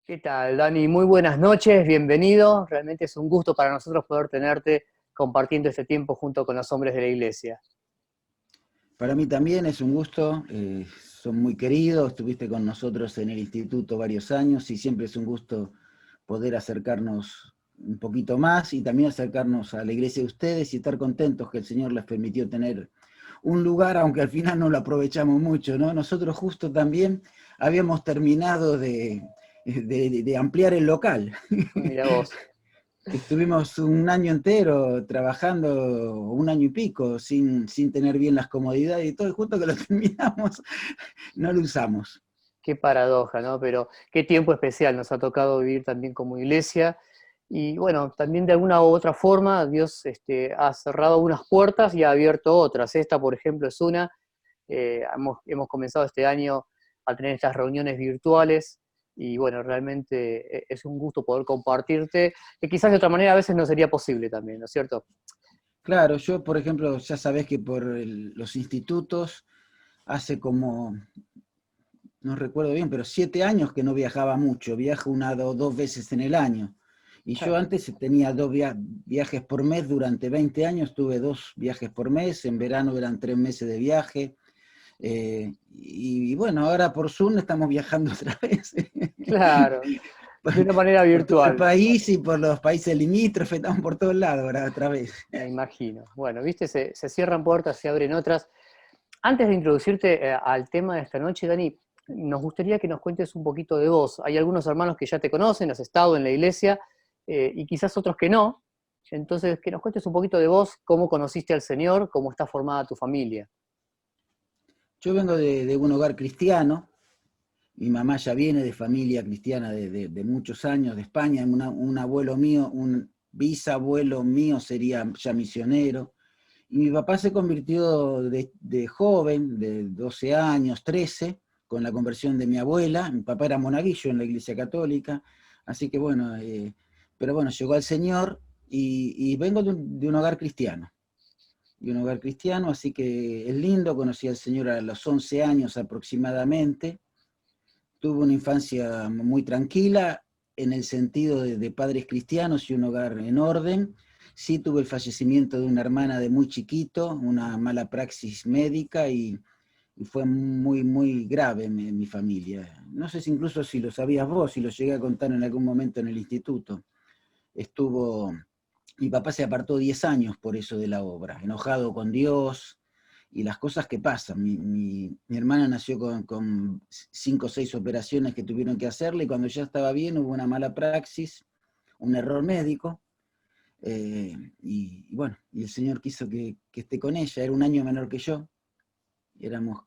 ¿Qué tal, Dani? Muy buenas noches, bienvenido. Realmente es un gusto para nosotros poder tenerte compartiendo este tiempo junto con los hombres de la iglesia. Para mí también es un gusto, son muy queridos, estuviste con nosotros en el instituto varios años y siempre es un gusto poder acercarnos un poquito más y también acercarnos a la iglesia de ustedes y estar contentos que el Señor les permitió tener un lugar, aunque al final no lo aprovechamos mucho, ¿no? Nosotros justo también habíamos terminado de ampliar el local. Mira vos. Estuvimos un año entero trabajando, un año y pico, sin tener bien las comodidades y todo, y justo que lo terminamos, no lo usamos. Qué paradoja, ¿no? Pero qué tiempo especial nos ha tocado vivir también como iglesia. Y bueno, también de alguna u otra forma Dios ha cerrado unas puertas y ha abierto otras. Esta, por ejemplo, es una. Hemos comenzado este año a tener estas reuniones virtuales y bueno, realmente es un gusto poder compartirte, que quizás de otra manera a veces no sería posible también, ¿no es cierto? Claro, yo, por ejemplo, ya sabés que por los institutos, hace como, no recuerdo bien, pero 7 años que no viajaba mucho, viajo una o dos veces en el año. Y yo antes tenía viajes por mes, durante 20 años tuve 2 viajes por mes, en verano eran 3 meses de viaje. Y bueno, ahora por Zoom estamos viajando otra vez. Claro, por, de una manera por todo el virtual, país y por los países limítrofes, estamos por todos lados ahora otra vez. me imagino. Bueno, viste, se cierran puertas, se abren otras. Antes de introducirte al tema de esta noche, Dani, nos gustaría que nos cuentes un poquito de vos. Hay algunos hermanos que ya te conocen, has estado en la iglesia, y quizás otros que no. Entonces, que nos cuentes un poquito de vos, cómo conociste al Señor, cómo está formada tu familia. Yo vengo de un hogar cristiano, mi mamá ya viene de familia cristiana de muchos años, de España, un abuelo mío, un bisabuelo mío sería ya misionero, y mi papá se convirtió de joven, de 12 años, 13, con la conversión de mi abuela. Mi papá era monaguillo en la Iglesia Católica, así que bueno, pero bueno, llegó al Señor y vengo de un hogar cristiano. De un hogar cristiano, así que es lindo, conocí al Señor a los 11 años aproximadamente. Tuve una infancia muy tranquila en el sentido de padres cristianos y un hogar en orden. Sí tuve el fallecimiento de una hermana de muy chiquito, una mala praxis médica y fue muy, muy grave en mi familia. No sé si incluso si lo sabías vos, si lo llegué a contar en algún momento en el instituto. Estuvo, mi papá se apartó 10 años por eso de la obra, enojado con Dios, y las cosas que pasan. Mi hermana nació con 5 o 6 operaciones que tuvieron que hacerle y cuando ya estaba bien hubo una mala praxis, un error médico, y bueno, y el Señor quiso que esté con ella, era un año menor que yo, éramos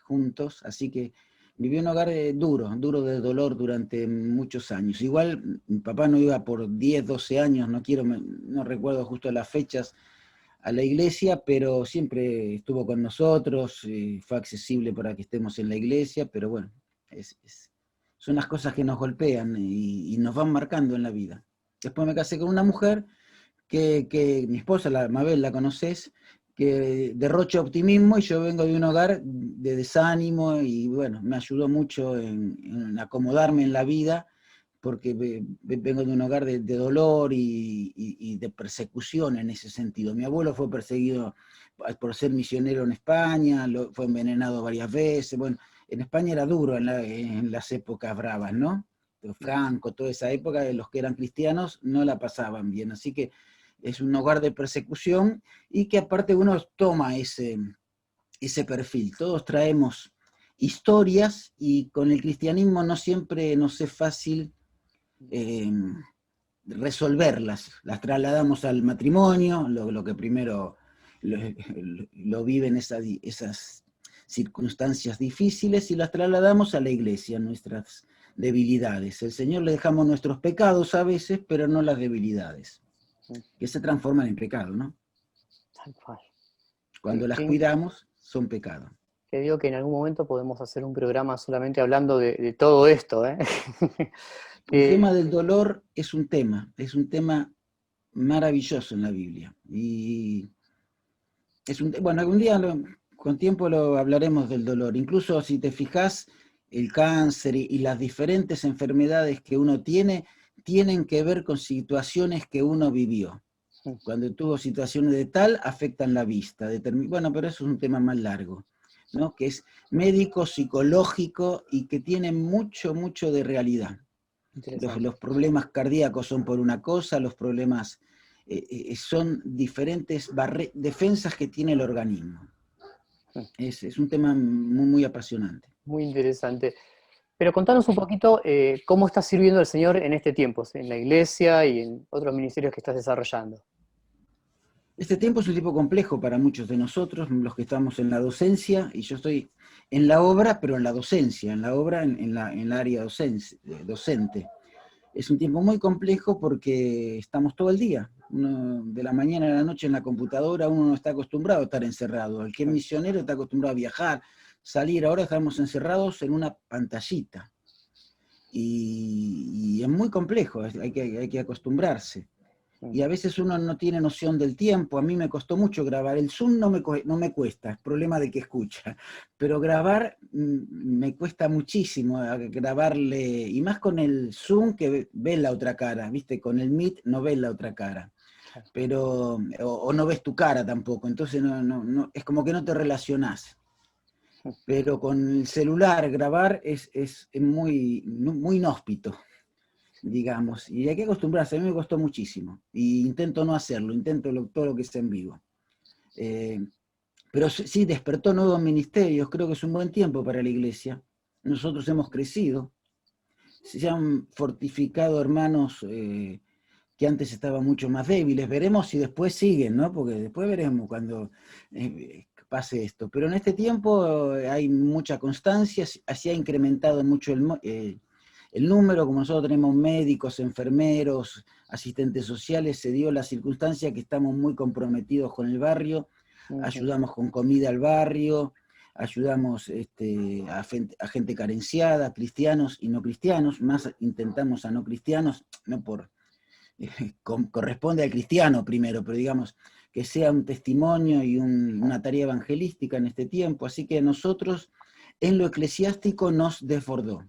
juntos, así que viví un hogar duro, duro de dolor durante muchos años. Igual mi papá no iba por 10 12 años, no recuerdo justo las fechas, a la iglesia, pero siempre estuvo con nosotros, fue accesible para que estemos en la iglesia, pero bueno, son las cosas que nos golpean y nos van marcando en la vida. Después me casé con una mujer que mi esposa, la Mabel, la conoces, que derrocha optimismo y yo vengo de un hogar de desánimo y bueno, me ayudó mucho en acomodarme en la vida porque vengo de un hogar de dolor y de persecución en ese sentido. Mi abuelo fue perseguido por ser misionero en España, fue envenenado varias veces. Bueno, en España era duro en las épocas bravas, ¿no? Franco, toda esa época, los que eran cristianos no la pasaban bien. Así que es un hogar de persecución y que aparte uno toma ese perfil. Todos traemos historias y con el cristianismo no siempre nos es fácil eh, resolverlas. Las trasladamos al matrimonio, lo que primero lo viven esas circunstancias difíciles, y las trasladamos a la iglesia, nuestras debilidades. El Señor le dejamos nuestros pecados a veces, pero no las debilidades, que se transforman en pecado, ¿no? Tal cual. Cuando las Que, cuidamos, son pecado. que digo que en algún momento podemos hacer un programa solamente hablando de todo esto, ¿eh? El que, tema del dolor es un tema maravilloso en la Biblia. Y bueno, algún día con tiempo lo hablaremos del dolor. Incluso si te fijas, el cáncer y las diferentes enfermedades que uno tiene, tienen que ver con situaciones que uno vivió. Cuando tuvo situaciones de tal, afectan la vista. Bueno, pero eso es un tema más largo, ¿no? Que es médico, psicológico y que tiene mucho, mucho de realidad. Los problemas cardíacos son por una cosa, los problemas son diferentes defensas que tiene el organismo. Es un tema muy, muy apasionante. Muy interesante. Pero contanos un poquito cómo estás sirviendo al Señor en este tiempo, en la iglesia y en otros ministerios que estás desarrollando. Este tiempo es un tiempo complejo para muchos de nosotros, los que estamos en la docencia, y yo estoy en la obra, pero en la docencia, en la obra en la área docente. Es un tiempo muy complejo porque estamos todo el día, de la mañana a la noche en la computadora, uno no está acostumbrado a estar encerrado. El que es misionero está acostumbrado a viajar, salir, ahora estamos encerrados en una pantallita. Y es muy complejo, hay que acostumbrarse. Y a veces uno no tiene noción del tiempo. A mí me costó mucho grabar. El Zoom no me cuesta, es problema de que escucha. Pero grabar me cuesta muchísimo, grabarle, y más con el Zoom que ves la otra cara, ¿viste? Con el Meet no ves la otra cara. Pero, o no ves tu cara tampoco, entonces es como que no te relacionás. Pero con el celular grabar es muy, muy inhóspito, digamos, y hay que acostumbrarse. A mí me costó muchísimo, y intento no hacerlo, intento todo lo que sea en vivo. Pero sí despertó nuevos ministerios, creo que es un buen tiempo para la iglesia. Nosotros hemos crecido, se han fortificado hermanos que antes estaban mucho más débiles. Veremos si después siguen, ¿no? Porque después veremos cuando pase esto. Pero en este tiempo hay mucha constancia, se ha incrementado mucho el número, como nosotros tenemos médicos, enfermeros, asistentes sociales, se dio la circunstancia que estamos muy comprometidos con el barrio, ayudamos con comida al barrio, ayudamos a gente carenciada, cristianos y no cristianos, más intentamos a no cristianos, no por... corresponde al cristiano primero, pero digamos que sea un testimonio y una tarea evangelística en este tiempo, así que nosotros en lo eclesiástico nos desbordó,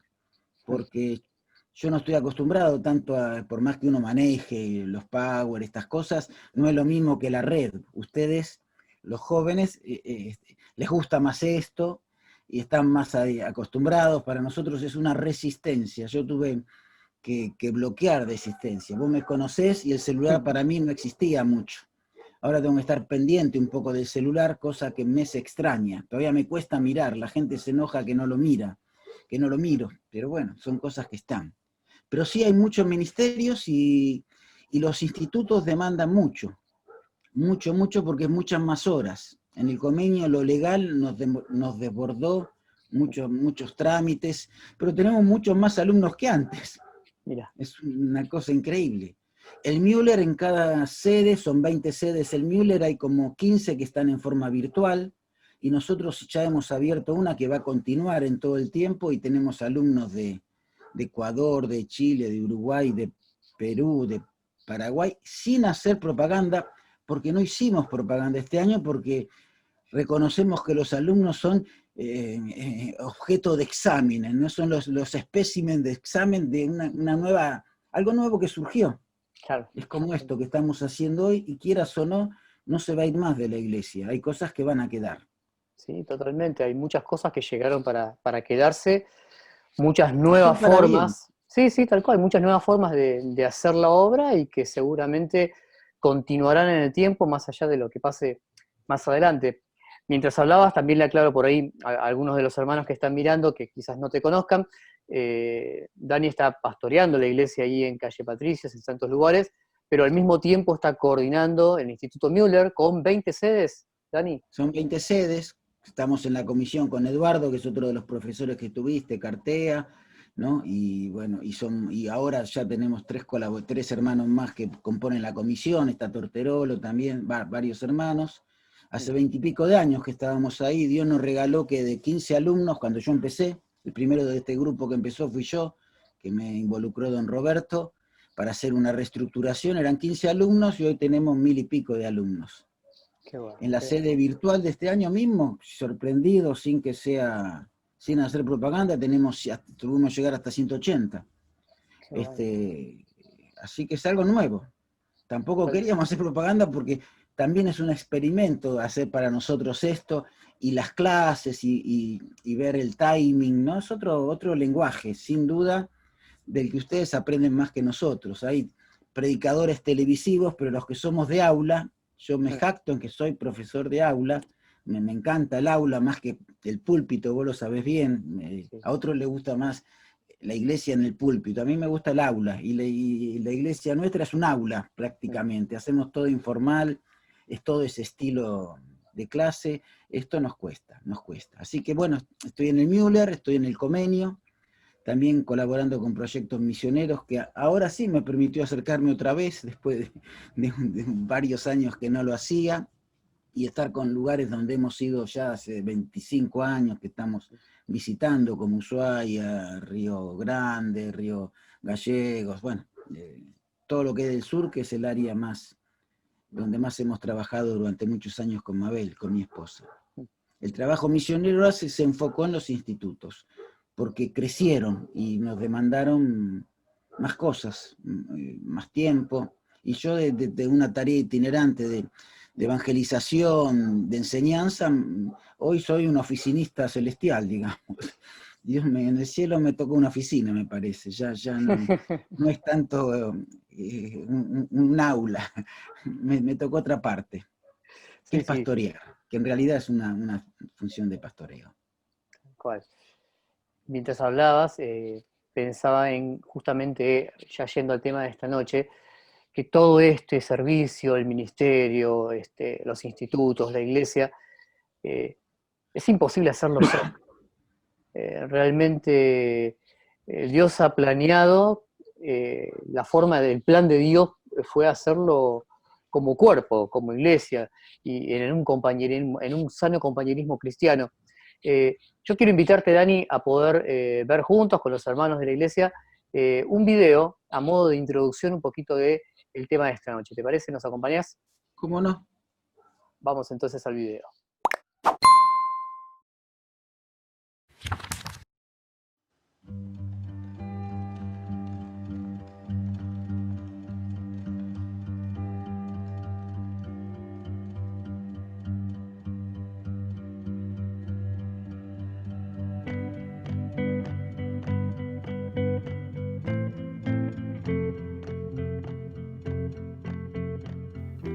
porque yo no estoy acostumbrado tanto por más que uno maneje los power, estas cosas, no es lo mismo que la red. Ustedes, los jóvenes, les gusta más esto y están más acostumbrados. Para nosotros es una resistencia. Yo tuve que bloquear de existencia. Vos me conocés y el celular para mí no existía mucho. Ahora tengo que estar pendiente un poco del celular, cosa que me es extraña. Todavía me cuesta mirar, la gente se enoja que no lo mira, que no lo miro, pero bueno, son cosas que están. Pero sí hay muchos ministerios y los institutos demandan mucho, mucho, mucho, porque es muchas más horas. En el convenio lo legal nos desbordó, muchos trámites, pero tenemos muchos más alumnos que antes. Mira. Es una cosa increíble. El Müller en cada sede, son 20 sedes el Müller, hay como 15 que están en forma virtual, y nosotros ya hemos abierto una que va a continuar en todo el tiempo, y tenemos alumnos de Ecuador, de Chile, de Uruguay, de Perú, de Paraguay, sin hacer propaganda, porque no hicimos propaganda este año, porque reconocemos que los alumnos son objeto de exámenes, no son los espécimen de examen de algo nuevo que surgió. Claro. Es como esto que estamos haciendo hoy, y quieras o no, no se va a ir más de la iglesia, hay cosas que van a quedar. Sí, totalmente, hay muchas cosas que llegaron para quedarse, muchas nuevas Para bien. formas, sí, sí, tal cual, muchas nuevas formas de hacer la obra y que seguramente continuarán en el tiempo más allá de lo que pase más adelante. Mientras hablabas, también le aclaro por ahí a algunos de los hermanos que están mirando, que quizás no te conozcan, Dani está pastoreando la iglesia ahí en Calle Patricios, en Santos Lugares, pero al mismo tiempo está coordinando el Instituto Müller con 20 sedes, Dani. Son 20 sedes, estamos en la comisión con Eduardo, que es otro de los profesores que tuviste, Cartea, ¿no? Y bueno, y ahora ya tenemos tres hermanos más que componen la comisión, está Torterolo también, varios hermanos. Hace 20 y pico de años que estábamos ahí, Dios nos regaló que de 15 alumnos, cuando yo empecé, el primero de este grupo que empezó fui yo, que me involucró don Roberto, para hacer una reestructuración, eran 15 alumnos y hoy tenemos 1000 y pico de alumnos. Qué bueno, En la sede virtual de este año mismo, sorprendido, sin que sea sin hacer propaganda, tuvimos que llegar hasta 180. Bueno. Así que es algo nuevo. Tampoco queríamos hacer propaganda porque también es un experimento hacer para nosotros esto, y las clases y ver el timing, ¿no? Es otro lenguaje, sin duda, del que ustedes aprenden más que nosotros. Hay predicadores televisivos, pero los que somos de aula, yo me jacto en que soy profesor de aula, me encanta el aula más que el púlpito, vos lo sabés bien, a otros les gusta más la iglesia en el púlpito, a mí me gusta el aula, y la iglesia nuestra es un aula prácticamente, hacemos todo informal, es todo ese estilo de clase, esto nos cuesta. Así que bueno, estoy en el Müller, estoy en el Comenio, también colaborando con proyectos misioneros, que ahora sí me permitió acercarme otra vez, después de varios años que no lo hacía, y estar con lugares donde hemos ido ya hace 25 años que estamos visitando, como Ushuaia, Río Grande, Río Gallegos, bueno, todo lo que es del sur, que es el área donde más hemos trabajado durante muchos años con Mabel, con mi esposa. El trabajo misionero se enfocó en los institutos, porque crecieron y nos demandaron más cosas, más tiempo, y yo de una tarea itinerante de evangelización, de enseñanza, hoy soy un oficinista celestial, digamos. En el cielo me tocó una oficina, me parece, ya no es tanto un aula, me tocó otra parte, que es pastorear, que en realidad es una función de pastoreo. ¿Cuál? Mientras hablabas, pensaba en justamente, ya yendo al tema de esta noche, que todo este servicio, el ministerio, los institutos, la iglesia, es imposible hacerlo solo. Realmente Dios ha planeado, la forma del plan de Dios fue hacerlo como cuerpo, como iglesia, y en un sano compañerismo cristiano. Yo quiero invitarte, Dani, a poder ver juntos con los hermanos de la iglesia un video a modo de introducción un poquito del tema de esta noche. ¿Te parece? ¿Nos acompañás? ¿Cómo no? Vamos entonces al video.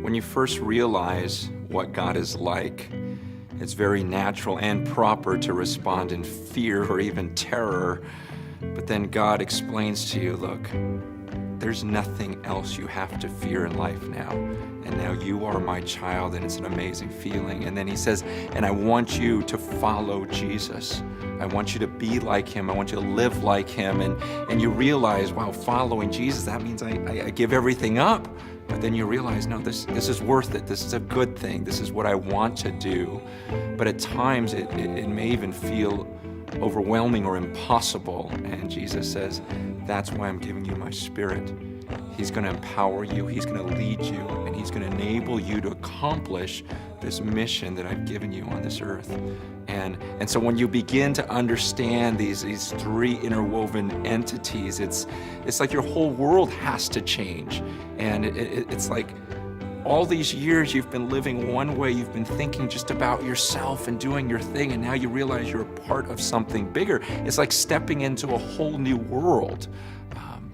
When you first realize what God is like, it's very natural and proper to respond in fear or even terror. But then God explains to you, look, there's nothing else you have to fear in life now. And now you are my child, and it's an amazing feeling. And then he says, and I want you to follow Jesus. I want you to be like him. I want you to live like him. And you realize, wow, following Jesus, that means I give everything up. But then you realize, no, this is worth it. This is a good thing. This is what I want to do. But at times it may even feel overwhelming or impossible. And Jesus says, that's why I'm giving you my Spirit. He's going to empower you. He's going to lead you. And he's going to enable you to accomplish this mission that I've given you on this earth. And so when you begin to understand these three interwoven entities, it's like your whole world has to change. And it's like all these years you've been living one way, you've been thinking just about yourself and doing your thing, and now you realize you're a part of something bigger. It's like stepping into a whole new world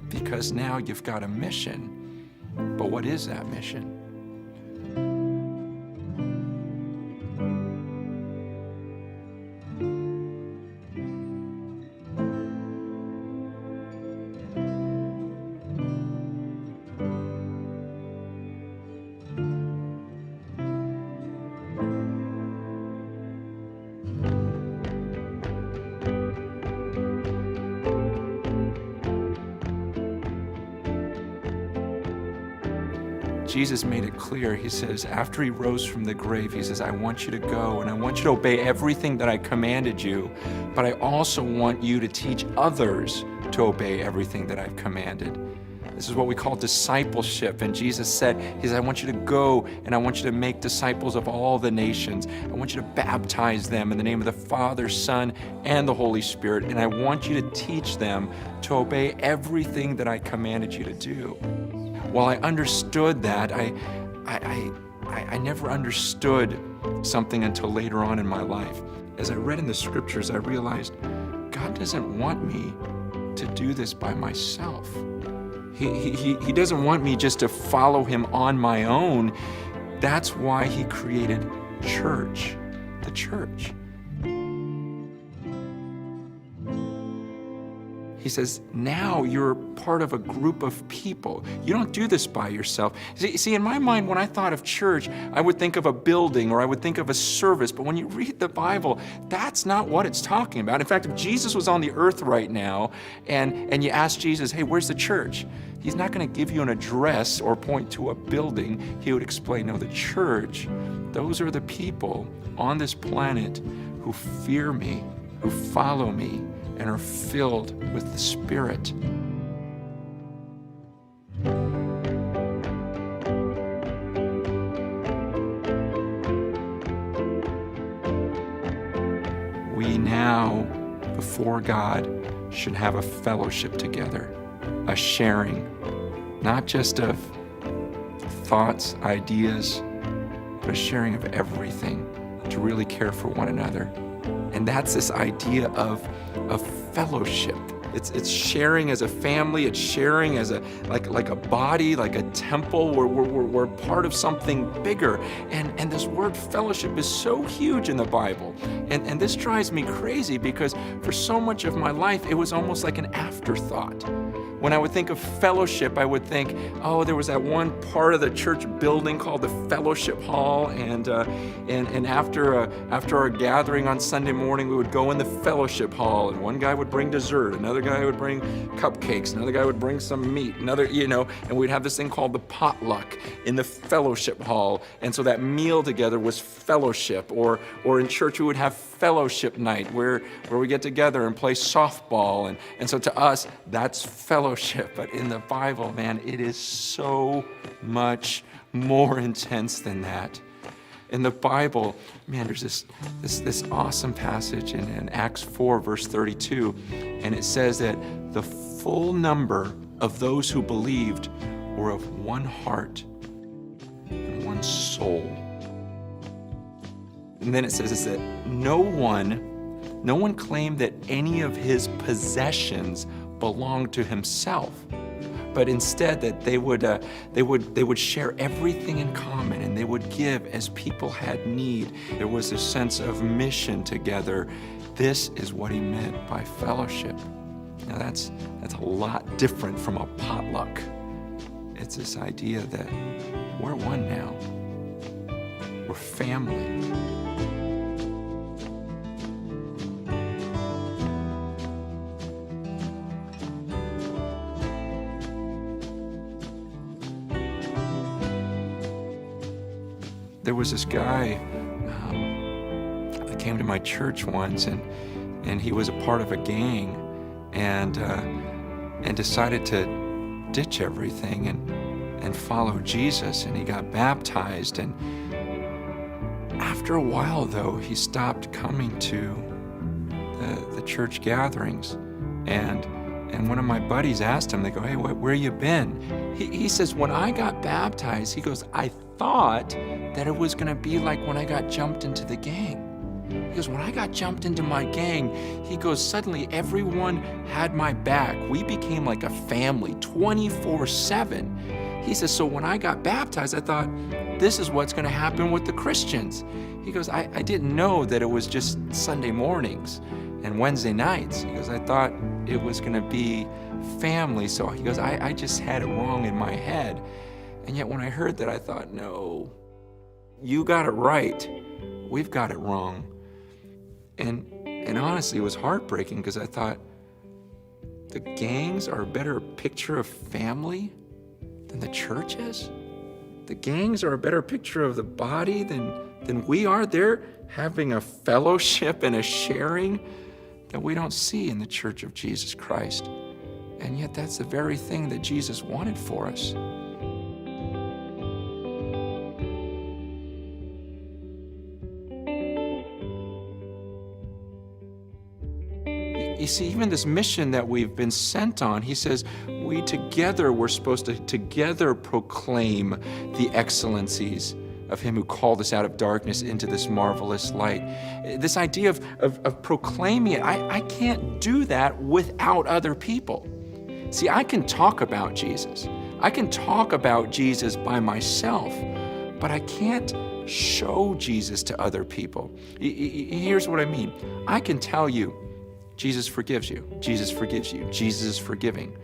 because now you've got a mission. But what is that mission? Jesus made it clear. He says, after he rose from the grave, he says, I want you to go and I want you to obey everything that I commanded you, but I also want you to teach others to obey everything that I've commanded. This is what we call discipleship. And Jesus said, he said, I want you to go and I want you to make disciples of all the nations. I want you to baptize them in the name of the Father, Son, and the Holy Spirit. And I want you to teach them to obey everything that I commanded you to do. While I understood that, I never understood something until later on in my life. As I read in the scriptures, I realized God doesn't want me to do this by myself. He doesn't want me just to follow him on my own. That's why he created church, the church. He says, now you're part of a group of people. You don't do this by yourself. See, in my mind, when I thought of church, I would think of a building or I would think of a service. But when you read the Bible, that's not what it's talking about. In fact, if Jesus was on the earth right now and you ask Jesus, hey, where's the church? He's not going to give you an address or point to a building. He would explain, no, the church, those are the people on this planet who fear me, who follow me, and are filled with the Spirit. We now, before God, should have a fellowship together, a sharing, not just of thoughts, ideas, but a sharing of everything, to really care for one another. And that's this idea of fellowship. It's sharing as a family. It's sharing as like a body, like a temple. We're part of something bigger. And this word fellowship is so huge in the Bible. And this drives me crazy because for so much of my life, it was almost like an afterthought. When I would think of fellowship, I would think, oh, there was that one part of the church building called the fellowship hall, and after our gathering on Sunday morning, we would go in the fellowship hall, and one guy would bring dessert, another guy would bring cupcakes, another guy would bring some meat, and we'd have this thing called the potluck in the fellowship hall, and so that meal together was fellowship. Or in church, we would have fellowship night where we get together and play softball, and so to us, that's fellowship. But in the Bible, man, it is so much more intense than that. In the Bible, man, there's this awesome passage in Acts 4, verse 32, and it says that the full number of those who believed were of one heart and one soul. And then it says that no one claimed that any of his possessions belonged to himself, but instead that they would share everything in common, and they would give as people had need. There was a sense of mission together. This is what he meant by fellowship. Now that's a lot different from a potluck. It's this idea that we're one now. We're family. There was this guy that came to my church once, and he was a part of a gang, and decided to ditch everything and follow Jesus, and he got baptized. And after a while, though, he stopped coming to the church gatherings, and one of my buddies asked him, they go, hey, where you been? He says, when I got baptized, he goes, I thought that it was going to be like when I got jumped into the gang. He goes, when I got jumped into my gang, he goes, suddenly everyone had my back. We became like a family 24/7. He says, so when I got baptized, I thought, this is what's going to happen with the Christians. He goes, I didn't know that it was just Sunday mornings and Wednesday nights. He goes, I thought it was going to be family. So he goes, I just had it wrong in my head. And yet when I heard that, I thought, no, you got it right. We've got it wrong. And honestly, it was heartbreaking because I thought, the gangs are a better picture of family than the church is? The gangs are a better picture of the body than we are? They're having a fellowship and a sharing that we don't see in the Church of Jesus Christ. And yet that's the very thing that Jesus wanted for us. You see, even this mission that we've been sent on, he says, we're supposed to together proclaim the excellencies of him who called us out of darkness into this marvelous light. This idea of proclaiming it, I can't do that without other people. See, I can talk about Jesus. I can talk about Jesus by myself, but I can't show Jesus to other people. Here's what I mean. I can tell you, Jesus forgives you. Jesus forgives you. Jesus is forgiving.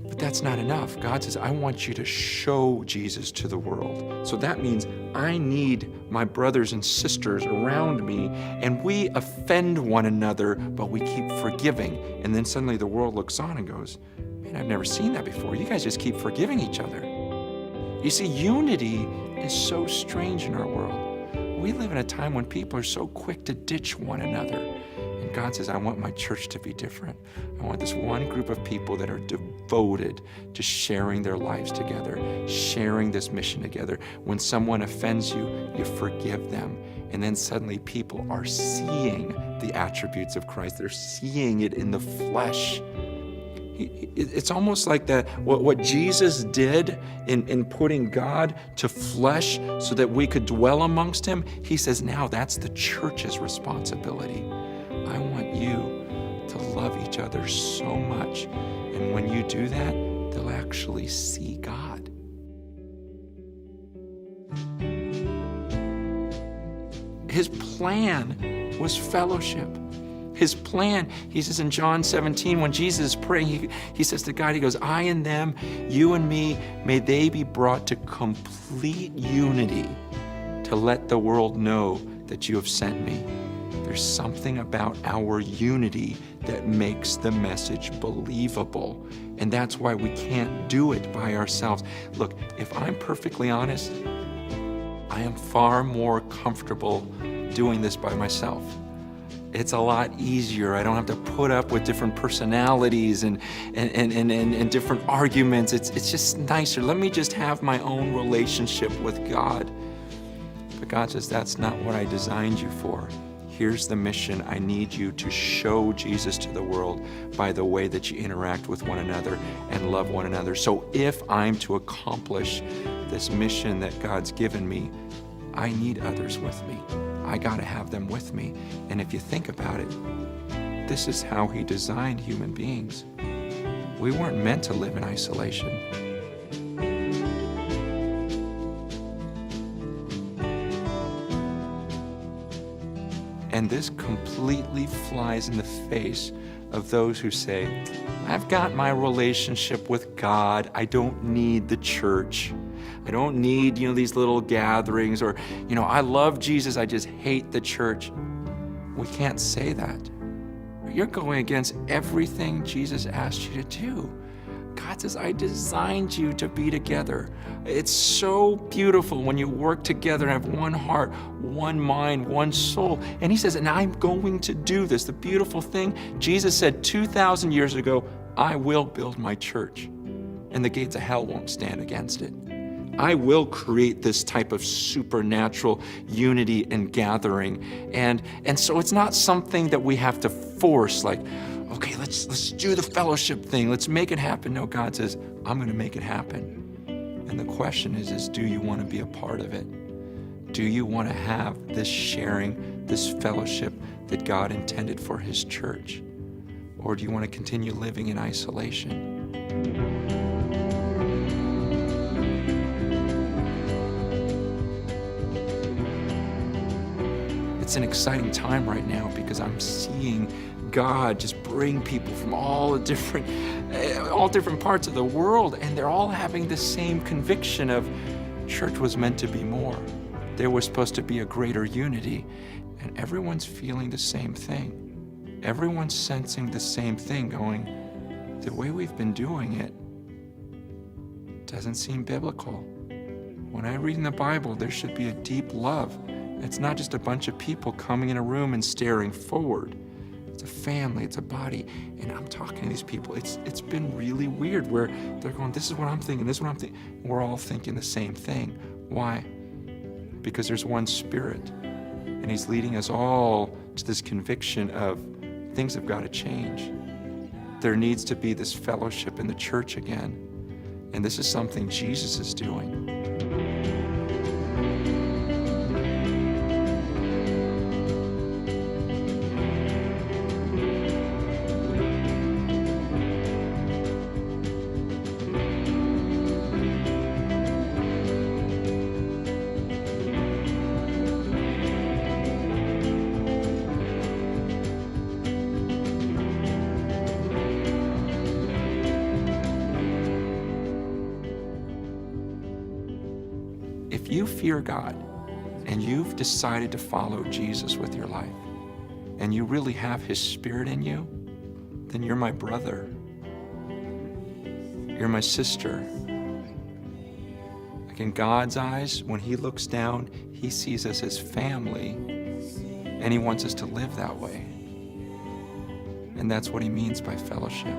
But that's not enough. God says, I want you to show Jesus to the world. So that means I need my brothers and sisters around me, and we offend one another, but we keep forgiving. And then suddenly the world looks on and goes, man, I've never seen that before. You guys just keep forgiving each other. You see, unity is so strange in our world. We live in a time when people are so quick to ditch one another. And God says, I want my church to be different. I want this one group of people that are devoted to sharing their lives together, sharing this mission together. When someone offends you, you forgive them. And then suddenly people are seeing the attributes of Christ. They're seeing it in the flesh. It's almost like what Jesus did in putting God to flesh so that we could dwell amongst him. He says, now that's the church's responsibility. I want you to love each other so much. And when you do that, they'll actually see God. His plan was fellowship. His plan, he says in John 17, when Jesus is praying, he says to God, he goes, I and them, you and me, may they be brought to complete unity to let the world know that you have sent me. There's something about our unity that makes the message believable. And that's why we can't do it by ourselves. Look, if I'm perfectly honest, I am far more comfortable doing this by myself. It's a lot easier. I don't have to put up with different personalities and different arguments. It's just nicer. Let me just have my own relationship with God. But God says, that's not what I designed you for. Here's the mission. I need you to show Jesus to the world by the way that you interact with one another and love one another. So if I'm to accomplish this mission that God's given me, I need others with me. I got to have them with me. And if you think about it, this is how he designed human beings. We weren't meant to live in isolation. And this completely flies in the face of those who say, I've got my relationship with God. I don't need the church. I don't need, these little gatherings, or, I love Jesus, I just hate the church. We can't say that. You're going against everything Jesus asked you to do. God says, I designed you to be together. It's so beautiful when you work together and have one heart, one mind, one soul. And he says, and I'm going to do this. The beautiful thing, Jesus said 2,000 years ago, I will build my church, and the gates of hell won't stand against it. I will create this type of supernatural unity and gathering. And so it's not something that we have to force, like, okay, let's do the fellowship thing. Let's make it happen. No, God says, I'm going to make it happen. And the question is do you want to be a part of it? Do you want to have this sharing, this fellowship that God intended for his church? Or do you want to continue living in isolation? It's an exciting time right now because I'm seeing God just bring people from all different parts of the world, and they're all having the same conviction of church was meant to be more. There was supposed to be a greater unity, and everyone's feeling the same thing. Everyone's sensing the same thing, going, the way we've been doing it doesn't seem biblical. When I read in the Bible, there should be a deep love. It's not just a bunch of people coming in a room and staring forward. It's a family, it's a body. And I'm talking to these people. It's been really weird where they're going, this is what I'm thinking, this is what I'm thinking. We're all thinking the same thing. Why? Because there's one Spirit. And He's leading us all to this conviction of things have got to change. There needs to be this fellowship in the church again. And this is something Jesus is doing. If you fear God and you've decided to follow Jesus with your life, and you really have His Spirit in you, then you're my brother. You're my sister. Like in God's eyes, when He looks down, He sees us as family, and He wants us to live that way. And that's what He means by fellowship.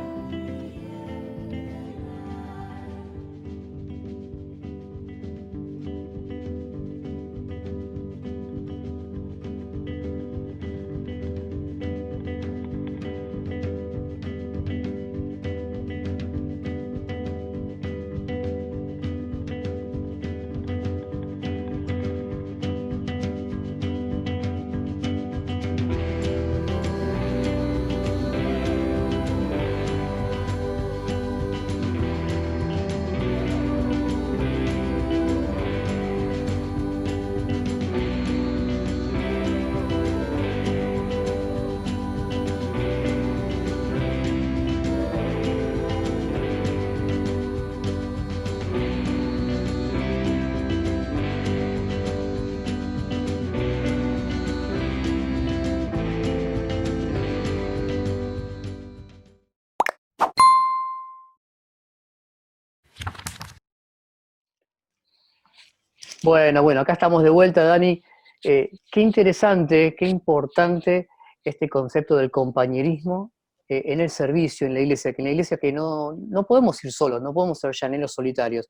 Bueno, acá estamos de vuelta, Dani. Qué interesante, qué importante este concepto del compañerismo en el servicio, en la iglesia, que en la iglesia que no podemos ir solos, no podemos ser llaneros solitarios.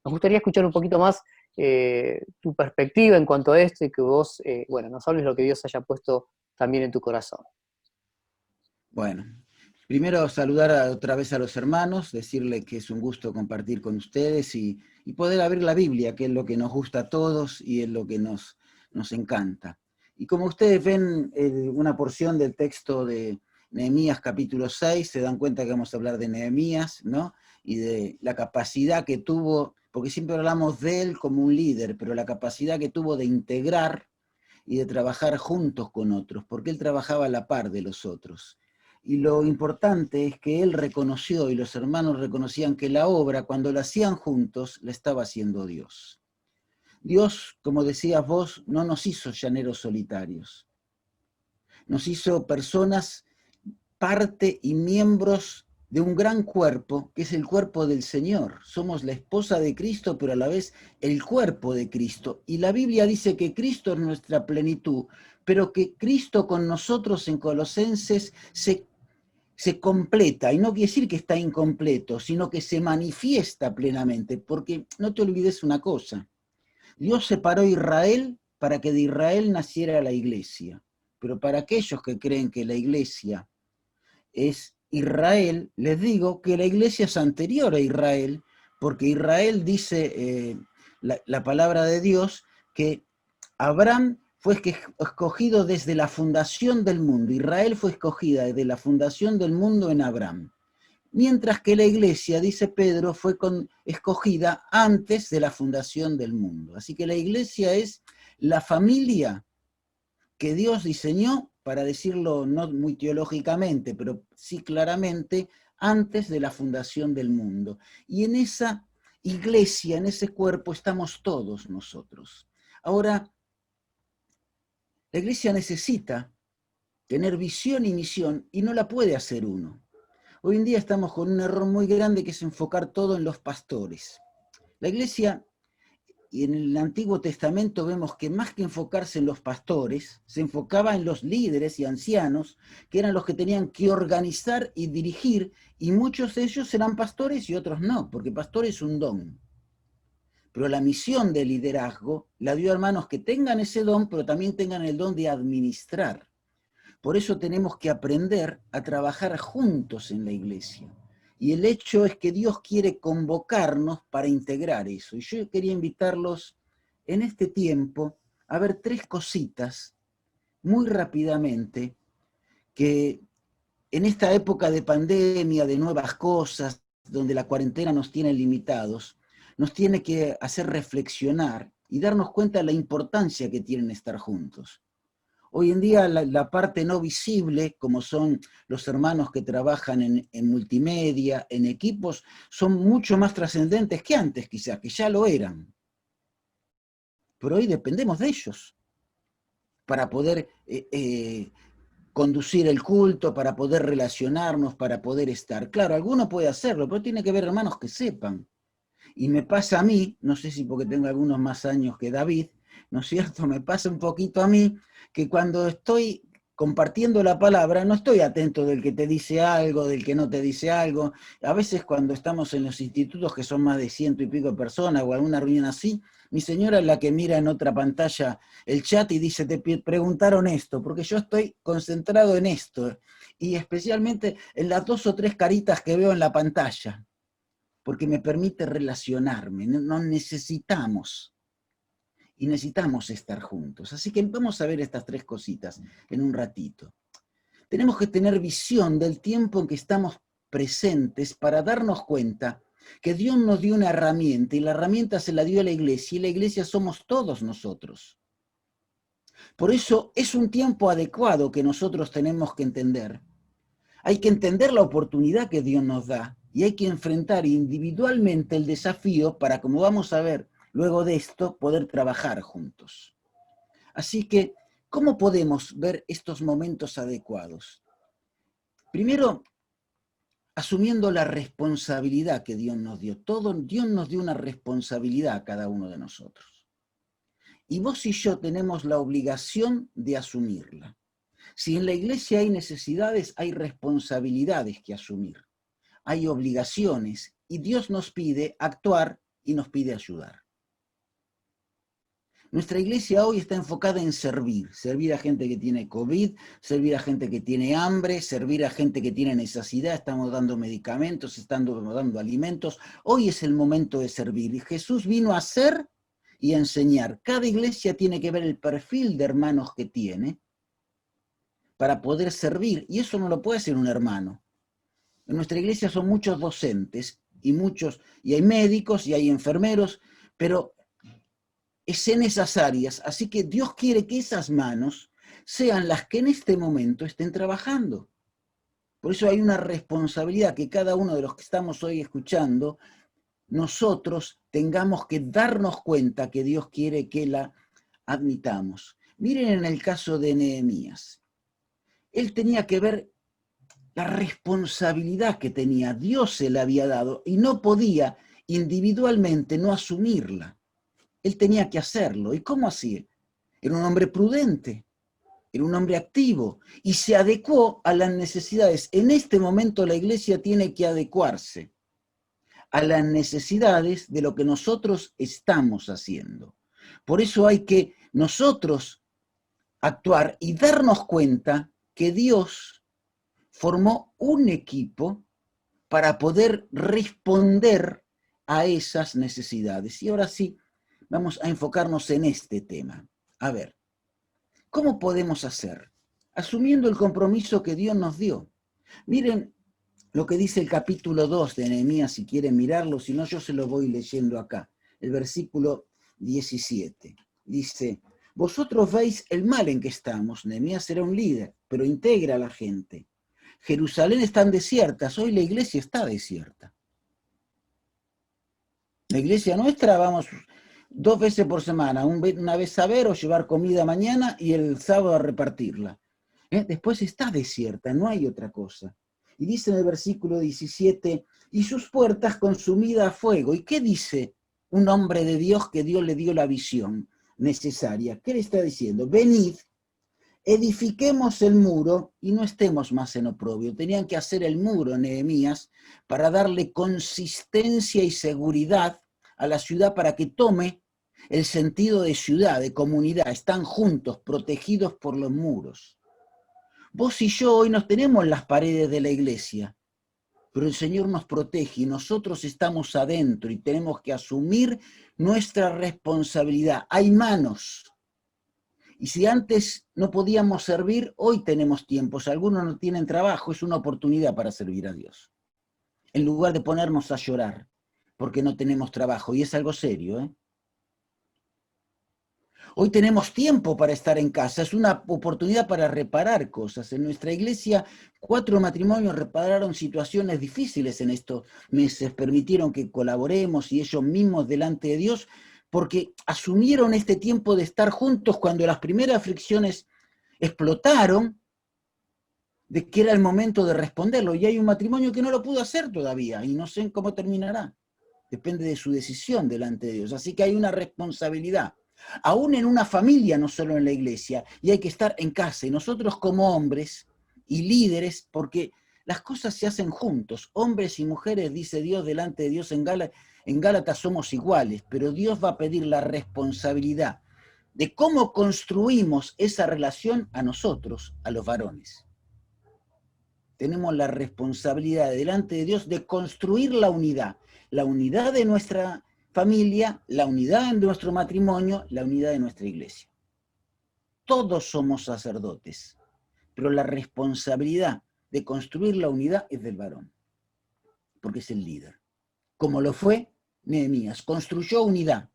Nos gustaría escuchar un poquito más tu perspectiva en cuanto a esto y que vos, nos hables lo que Dios haya puesto también en tu corazón. Bueno, primero saludar otra vez a los hermanos, decirles que es un gusto compartir con ustedes y poder abrir la Biblia, que es lo que nos gusta a todos y es lo que nos encanta. Y como ustedes ven una porción del texto de Nehemías capítulo 6, se dan cuenta que vamos a hablar de Nehemías, ¿no? Y de la capacidad que tuvo, porque siempre hablamos de él como un líder, pero la capacidad que tuvo de integrar y de trabajar juntos con otros, porque él trabajaba a la par de los otros. Y lo importante es que él reconoció y los hermanos reconocían que la obra, cuando la hacían juntos, la estaba haciendo Dios. Dios, como decías vos, no nos hizo llaneros solitarios. Nos hizo personas, parte y miembros de un gran cuerpo, que es el cuerpo del Señor. Somos la esposa de Cristo, pero a la vez el cuerpo de Cristo. Y la Biblia dice que Cristo es nuestra plenitud, pero que Cristo con nosotros en Colosenses se completa, y no quiere decir que está incompleto, sino que se manifiesta plenamente, porque no te olvides una cosa, Dios separó a Israel para que de Israel naciera la iglesia, pero para aquellos que creen que la iglesia es Israel, les digo que la iglesia es anterior a Israel, porque Israel dice la palabra de Dios que Abraham fue escogido desde la fundación del mundo. Israel fue escogida desde la fundación del mundo en Abraham. Mientras que la iglesia, dice Pedro, fue escogida antes de la fundación del mundo. Así que la iglesia es la familia que Dios diseñó, para decirlo no muy teológicamente, pero sí claramente, antes de la fundación del mundo. Y en esa iglesia, en ese cuerpo, estamos todos nosotros. Ahora, la iglesia necesita tener visión y misión y no la puede hacer uno. Hoy en día estamos con un error muy grande que es enfocar todo en los pastores. La iglesia Y en el Antiguo Testamento vemos que más que enfocarse en los pastores, se enfocaba en los líderes y ancianos, que eran los que tenían que organizar y dirigir, y muchos de ellos eran pastores y otros no, porque pastor es un don. Pero la misión de liderazgo la dio a hermanos que tengan ese don, pero también tengan el don de administrar. Por eso tenemos que aprender a trabajar juntos en la iglesia. Y el hecho es que Dios quiere convocarnos para integrar eso. Y yo quería invitarlos en este tiempo a ver 3 cositas muy rápidamente que en esta época de pandemia, de nuevas cosas, donde la cuarentena nos tiene limitados, nos tiene que hacer reflexionar y darnos cuenta de la importancia que tienen estar juntos. Hoy en día la parte no visible, como son los hermanos que trabajan en multimedia, en equipos, son mucho más trascendentes que antes quizás, que ya lo eran. Pero hoy dependemos de ellos para poder conducir el culto, para poder relacionarnos, para poder estar. Claro, alguno puede hacerlo, pero tiene que haber hermanos que sepan. Y me pasa a mí, no sé si porque tengo algunos más años que David, ¿no es cierto? Me pasa un poquito a mí que cuando estoy compartiendo la palabra no estoy atento del que te dice algo, del que no te dice algo. A veces cuando estamos en los institutos que son más de 100 y pico personas o alguna reunión así, mi señora es la que mira en otra pantalla el chat y dice, te preguntaron esto, porque yo estoy concentrado en esto, y especialmente en las 2 o 3 caritas que veo en la pantalla, porque me permite relacionarme, no necesitamos. Y necesitamos estar juntos. Así que vamos a ver estas 3 cositas en un ratito. Tenemos que tener visión del tiempo en que estamos presentes para darnos cuenta que Dios nos dio una herramienta y la herramienta se la dio a la iglesia y la iglesia somos todos nosotros. Por eso es un tiempo adecuado que nosotros tenemos que entender. Hay que entender la oportunidad que Dios nos da y hay que enfrentar individualmente el desafío para, como vamos a ver, luego de esto, poder trabajar juntos. Así que, ¿cómo podemos ver estos momentos adecuados? Primero, asumiendo la responsabilidad que Dios nos dio. Dios nos dio una responsabilidad a cada uno de nosotros. Y vos y yo tenemos la obligación de asumirla. Si en la iglesia hay necesidades, hay responsabilidades que asumir. Hay obligaciones y Dios nos pide actuar y nos pide ayudar. Nuestra iglesia hoy está enfocada en servir a gente que tiene COVID, servir a gente que tiene hambre, servir a gente que tiene necesidad, estamos dando medicamentos, estamos dando alimentos. Hoy es el momento de servir y Jesús vino a hacer y a enseñar. Cada iglesia tiene que ver el perfil de hermanos que tiene para poder servir, y eso no lo puede hacer un hermano. En nuestra iglesia son muchos docentes y hay médicos y hay enfermeros, pero es en esas áreas, así que Dios quiere que esas manos sean las que en este momento estén trabajando. Por eso hay una responsabilidad que cada uno de los que estamos hoy escuchando, nosotros tengamos que darnos cuenta que Dios quiere que la admitamos. Miren en el caso de Nehemías. Él tenía que ver la responsabilidad que tenía, Dios se la había dado y no podía individualmente no asumirla. Él tenía que hacerlo. ¿Y cómo hacía? Era un hombre prudente, era un hombre activo y se adecuó a las necesidades. En este momento la iglesia tiene que adecuarse a las necesidades de lo que nosotros estamos haciendo. Por eso hay que nosotros actuar y darnos cuenta que Dios formó un equipo para poder responder a esas necesidades. Y ahora sí, vamos a enfocarnos en este tema. A ver, ¿cómo podemos hacer? Asumiendo el compromiso que Dios nos dio. Miren lo que dice el capítulo 2 de Nehemías, si quieren mirarlo, si no yo se lo voy leyendo acá. El versículo 17. Dice, vosotros veis el mal en que estamos. Nehemías era un líder, pero integra a la gente. Jerusalén están desiertas, hoy la iglesia está desierta. La iglesia nuestra vamos 2 veces por semana, una vez a ver o llevar comida mañana y el sábado a repartirla. Después está desierta, no hay otra cosa. Y dice en el versículo 17, y sus puertas consumidas a fuego. ¿Y qué dice un hombre de Dios que Dios le dio la visión necesaria. ¿Qué le está diciendo? Venid, edifiquemos el muro y no estemos más en oprobio. Tenían que hacer el muro, Nehemías, para darle consistencia y seguridad a la ciudad para que tome el sentido de ciudad, de comunidad. Están juntos, protegidos por los muros. Vos y yo hoy nos tenemos las paredes de la iglesia, pero el Señor nos protege y nosotros estamos adentro y tenemos que asumir nuestra responsabilidad. Hay manos. Y si antes no podíamos servir, hoy tenemos tiempo. Si algunos no tienen trabajo, es una oportunidad para servir a Dios. En lugar de ponernos a llorar porque no tenemos trabajo. Y es algo serio, ¿eh? Hoy tenemos tiempo para estar en casa, es una oportunidad para reparar cosas. En nuestra iglesia, 4 matrimonios repararon situaciones difíciles en estos meses, permitieron que colaboremos y ellos mismos delante de Dios, porque asumieron este tiempo de estar juntos cuando las primeras fricciones explotaron, de que era el momento de responderlo. Y hay un matrimonio que no lo pudo hacer todavía, y no sé cómo terminará. Depende de su decisión delante de Dios. Así que hay una responsabilidad. Aún en una familia, no solo en la iglesia, y hay que estar en casa. Y nosotros como hombres y líderes, porque las cosas se hacen juntos, hombres y mujeres, dice Dios delante de Dios en Gálatas somos iguales, pero Dios va a pedir la responsabilidad de cómo construimos esa relación a nosotros, a los varones. Tenemos la responsabilidad delante de Dios de construir la unidad de nuestra familia, la unidad de nuestro matrimonio, la unidad de nuestra iglesia. Todos somos sacerdotes, pero la responsabilidad de construir la unidad es del varón, porque es el líder. Como lo fue Nehemías, construyó unidad.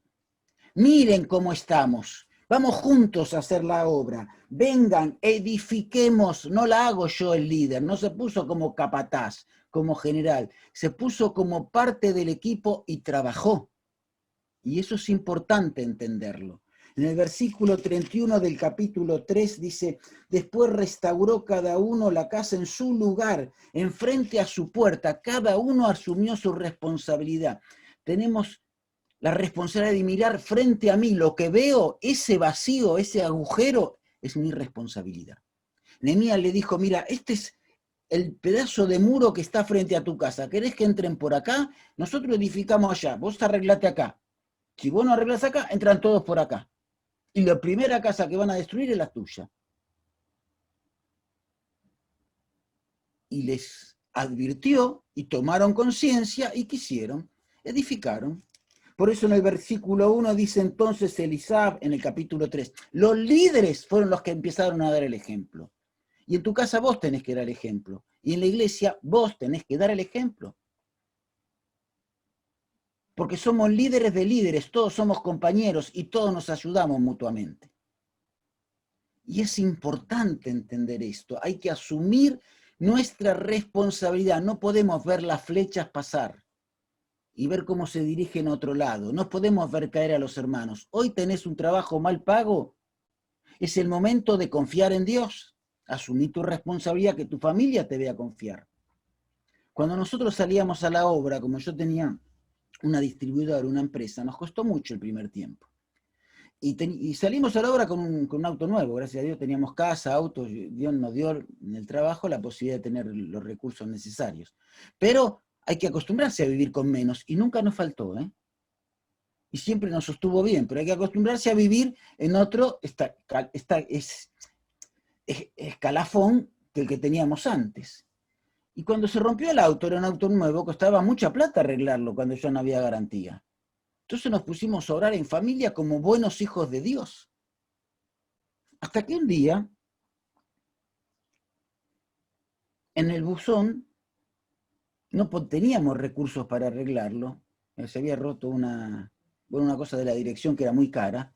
Miren cómo estamos, vamos juntos a hacer la obra, vengan, edifiquemos, no la hago yo el líder, no se puso como capataz, como general, se puso como parte del equipo y trabajó. Y eso es importante entenderlo. En el versículo 31 del capítulo 3 dice, después restauró cada uno la casa en su lugar, enfrente a su puerta, cada uno asumió su responsabilidad. Tenemos la responsabilidad de mirar frente a mí, lo que veo, ese vacío, ese agujero, es mi responsabilidad. Nehemías le dijo, mira, este es el pedazo de muro que está frente a tu casa, ¿querés que entren por acá? Nosotros edificamos allá, vos arreglate acá. Si vos no arreglas acá, entran todos por acá. Y la primera casa que van a destruir es la tuya. Y les advirtió y tomaron conciencia y quisieron, edificaron. Por eso en el versículo 1 dice entonces Elisab, en el capítulo 3, los líderes fueron los que empezaron a dar el ejemplo. Y en tu casa vos tenés que dar el ejemplo. Y en la iglesia vos tenés que dar el ejemplo. Porque somos líderes de líderes, todos somos compañeros y todos nos ayudamos mutuamente. Y es importante entender esto, hay que asumir nuestra responsabilidad, no podemos ver las flechas pasar y ver cómo se dirigen a otro lado, no podemos ver caer a los hermanos. Hoy tenés un trabajo mal pago, es el momento de confiar en Dios, asumir tu responsabilidad, que tu familia te vea confiar. Cuando nosotros salíamos a la obra, como yo tenía una distribuidora, una empresa, nos costó mucho el primer tiempo. Y salimos a la obra con un auto nuevo, gracias a Dios teníamos casa, autos, Dios nos dio en el trabajo la posibilidad de tener los recursos necesarios. Pero hay que acostumbrarse a vivir con menos, y nunca nos faltó, ¿eh? Y siempre nos sostuvo bien, pero hay que acostumbrarse a vivir en otro escalafón que el que teníamos antes. Y cuando se rompió el auto, era un auto nuevo, costaba mucha plata arreglarlo cuando ya no había garantía. Entonces nos pusimos a orar en familia como buenos hijos de Dios. Hasta que un día, en el buzón, no teníamos recursos para arreglarlo. Se había roto una cosa de la dirección que era muy cara,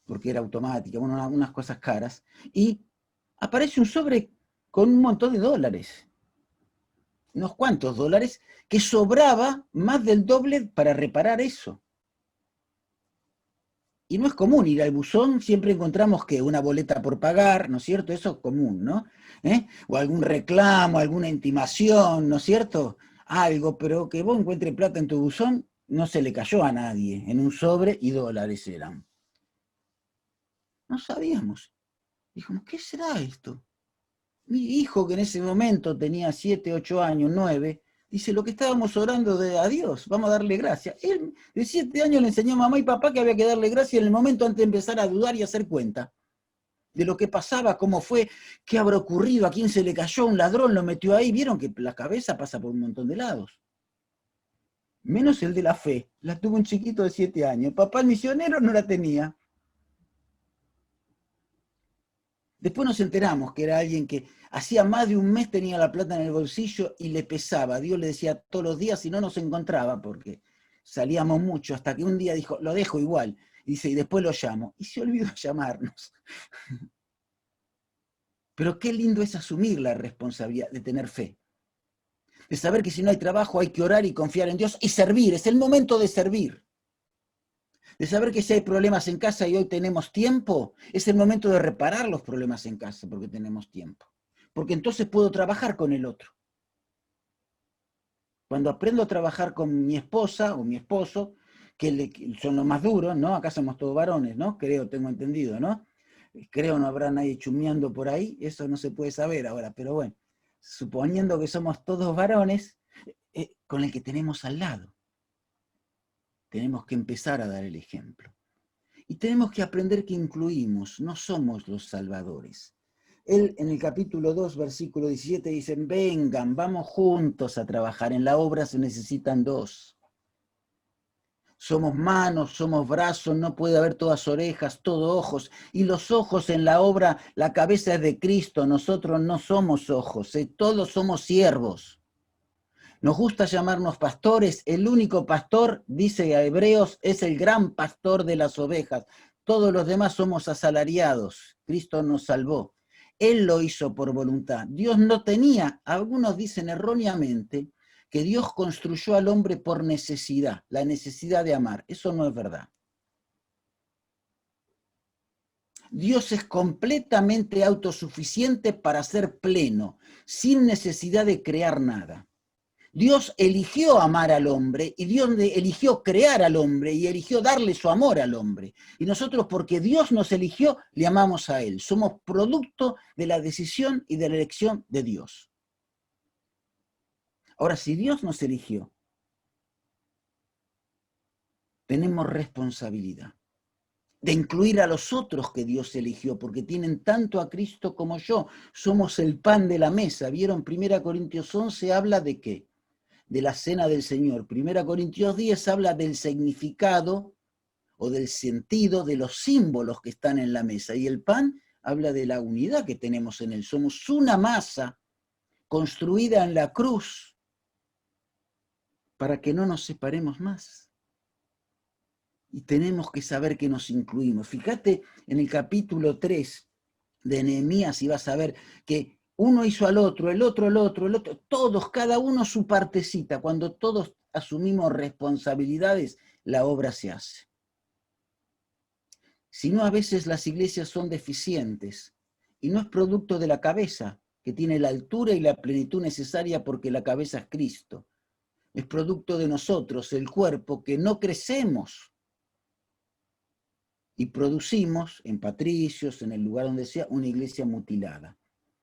porque era automática, unas cosas caras. Y aparece un sobre con un montón de dólares. Unos cuantos dólares, que sobraba más del doble para reparar eso. Y no es común ir al buzón, siempre encontramos que una boleta por pagar, ¿no es cierto? Eso es común, ¿no? O algún reclamo, alguna intimación, ¿no es cierto? Algo, pero que vos encuentres plata en tu buzón, No se le cayó a nadie, en un sobre y $. Eran. No sabíamos. Dijimos, ¿qué será esto? Mi hijo, que en ese momento tenía 7, 8 años, 9, dice, lo que estábamos orando a Dios, vamos a darle gracias. Él de 7 años le enseñó a mamá y papá que había que darle gracias en el momento antes de empezar a dudar y a hacer cuenta de lo que pasaba, cómo fue, qué habrá ocurrido, a quién se le cayó, un ladrón lo metió ahí. Vieron que la cabeza pasa por un montón de lados. Menos el de la fe, la tuvo un chiquito de 7 años. Papá el misionero no la tenía. Después nos enteramos que era alguien que hacía más de un mes tenía la plata en el bolsillo y le pesaba. Dios le decía todos los días y no nos encontraba porque salíamos mucho, hasta que un día dijo, lo dejo igual. Y dice, y después lo llamo. Y se olvidó llamarnos. Pero qué lindo es asumir la responsabilidad de tener fe. De saber que si no hay trabajo hay que orar y confiar en Dios y servir. Es el momento de servir. De saber que si hay problemas en casa y hoy tenemos tiempo, es el momento de reparar los problemas en casa porque tenemos tiempo. Porque entonces puedo trabajar con el otro. Cuando aprendo a trabajar con mi esposa o mi esposo, que son los más duros, ¿no? Acá somos todos varones, ¿no? Creo, tengo entendido, ¿no? Creo no habrá nadie chumeando por ahí, eso no se puede saber ahora, pero bueno, suponiendo que somos todos varones, con el que tenemos al lado. Tenemos que empezar a dar el ejemplo. Y tenemos que aprender que incluimos, no somos los salvadores. Él en el capítulo 2, versículo 17 dice, vengan, vamos juntos a trabajar, en la obra se necesitan dos. Somos manos, somos brazos, no puede haber todas orejas, todo ojos. Y los ojos en la obra, la cabeza es de Cristo, nosotros no somos ojos, todos somos siervos. Nos gusta llamarnos pastores, el único pastor, dice a Hebreos, es el gran pastor de las ovejas. Todos los demás somos asalariados, Cristo nos salvó. Él lo hizo por voluntad. Dios no tenía, algunos dicen erróneamente, que Dios construyó al hombre por necesidad, la necesidad de amar. Eso no es verdad. Dios es completamente autosuficiente para ser pleno, sin necesidad de crear nada. Dios eligió amar al hombre y Dios eligió crear al hombre y eligió darle su amor al hombre. Y nosotros, porque Dios nos eligió, le amamos a Él. Somos producto de la decisión y de la elección de Dios. Ahora, si Dios nos eligió, tenemos responsabilidad de incluir a los otros que Dios eligió, porque tienen tanto a Cristo como yo. Somos el pan de la mesa. ¿Vieron? 1 Corintios 11 habla de qué? De la cena del Señor. 1 Corintios 10 habla del significado o del sentido de los símbolos que están en la mesa. Y el pan habla de la unidad que tenemos en él. Somos una masa construida en la cruz para que no nos separemos más. Y tenemos que saber que nos incluimos. Fíjate en el capítulo 3 de Nehemías y vas a ver que uno hizo al otro, el otro, todos, cada uno su partecita. Cuando todos asumimos responsabilidades, la obra se hace. Si no, a veces las iglesias son deficientes y no es producto de la cabeza, que tiene la altura y la plenitud necesaria porque la cabeza es Cristo. Es producto de nosotros, el cuerpo, que no crecemos y producimos en Patricios, en el lugar donde sea, una iglesia mutilada.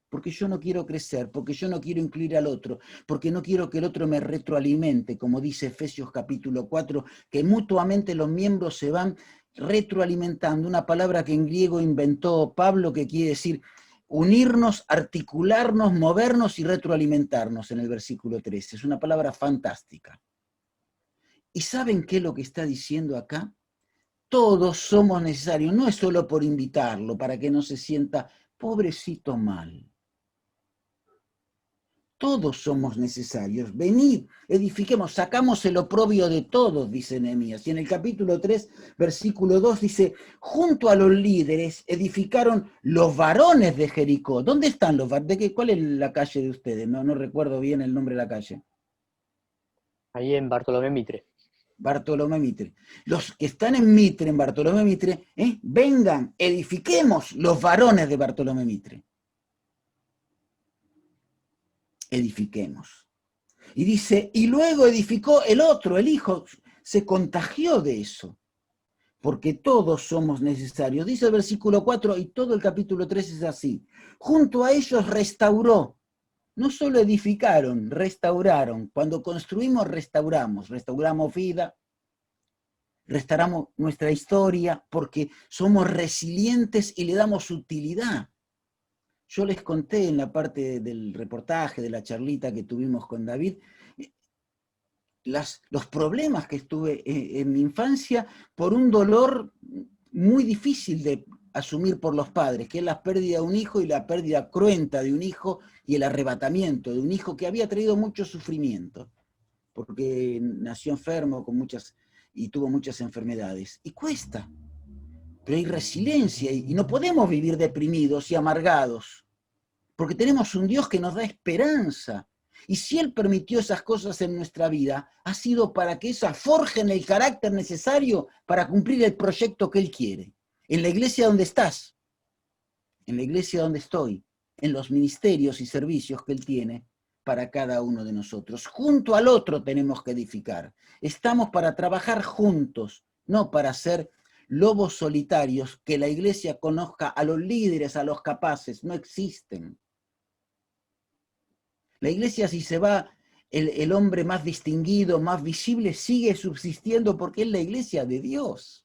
Porque yo no quiero crecer, porque yo no quiero incluir al otro, porque no quiero que el otro me retroalimente, como dice Efesios capítulo 4, que mutuamente los miembros se van retroalimentando, una palabra que en griego inventó Pablo, que quiere decir unirnos, articularnos, movernos y retroalimentarnos en el versículo 13. Es una palabra fantástica. ¿Y saben qué es lo que está diciendo acá? Todos somos necesarios, no es solo por invitarlo, para que no se sienta pobrecito mal. Todos somos necesarios. Venid, edifiquemos, sacamos el oprobio de todos, dice Nehemías. Y en el capítulo 3, versículo 2, dice, junto a los líderes edificaron los varones de Jericó. ¿Dónde están los varones? ¿Cuál es la calle de ustedes? No recuerdo bien el nombre de la calle. Ahí en Bartolomé Mitre. Bartolomé Mitre. Los que están en Mitre, en Bartolomé Mitre, vengan, edifiquemos los varones de Bartolomé Mitre. Edifiquemos. Y dice, y luego edificó el otro, el hijo, se contagió de eso, porque todos somos necesarios. Dice el versículo 4, y todo el capítulo 3 es así. Junto a ellos restauró. No solo edificaron, restauraron. Cuando construimos, restauramos. Restauramos vida, restauramos nuestra historia, porque somos resilientes y le damos utilidad. Yo les conté en la parte del reportaje, de la charlita que tuvimos con David, los problemas que estuve en mi infancia por un dolor muy difícil de asumir por los padres, que es la pérdida de un hijo y la pérdida cruenta de un hijo y el arrebatamiento de un hijo que había traído mucho sufrimiento, porque nació enfermo y tuvo muchas enfermedades. Y cuesta, pero hay resiliencia y no podemos vivir deprimidos y amargados, porque tenemos un Dios que nos da esperanza. Y si Él permitió esas cosas en nuestra vida, ha sido para que esas forjen el carácter necesario para cumplir el proyecto que Él quiere. En la iglesia donde estás, en la iglesia donde estoy, en los ministerios y servicios que Él tiene para cada uno de nosotros. Junto al otro tenemos que edificar. Estamos para trabajar juntos, no para ser lobos solitarios, que la iglesia conozca a los líderes, a los capaces. No existen. La iglesia, si se va el hombre más distinguido, más visible, sigue subsistiendo porque es la iglesia de Dios.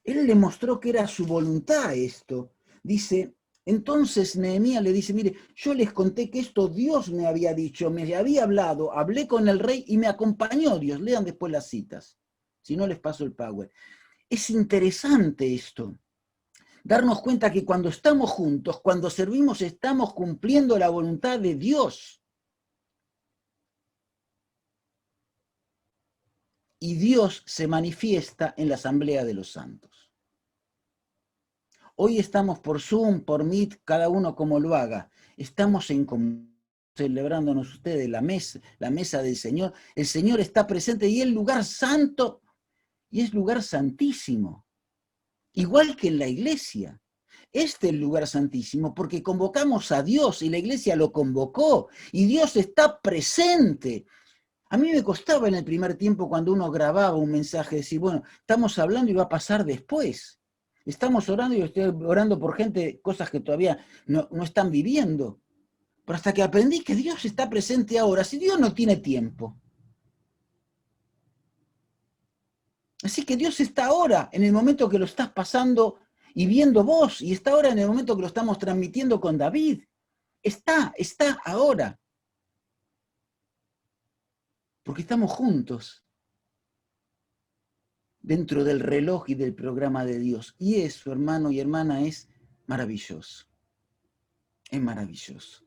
Él le mostró que era su voluntad esto. Dice, entonces Nehemías le dice, mire, yo les conté que esto Dios me había dicho, me había hablado, hablé con el rey y me acompañó Dios. Lean después las citas, si no les paso el power. Es interesante esto. Darnos cuenta que cuando estamos juntos, cuando servimos, estamos cumpliendo la voluntad de Dios. Y Dios se manifiesta en la asamblea de los santos. Hoy estamos por Zoom, por Meet, cada uno como lo haga. Estamos celebrándonos ustedes la mesa del Señor. El Señor está presente y es lugar santo y es lugar santísimo. Igual que en la iglesia. Este es el lugar santísimo porque convocamos a Dios y la iglesia lo convocó y Dios está presente. A mí me costaba en el primer tiempo cuando uno grababa un mensaje decir, bueno, estamos hablando y va a pasar después. Estamos orando y estoy orando por gente, cosas que todavía no están viviendo. Pero hasta que aprendí que Dios está presente ahora, si Dios no tiene tiempo. Así que Dios está ahora, en el momento que lo estás pasando y viendo vos, y está ahora en el momento que lo estamos transmitiendo con David. Está ahora. Porque estamos juntos dentro del reloj y del programa de Dios. Y eso, hermano y hermana, es maravilloso. Es maravilloso.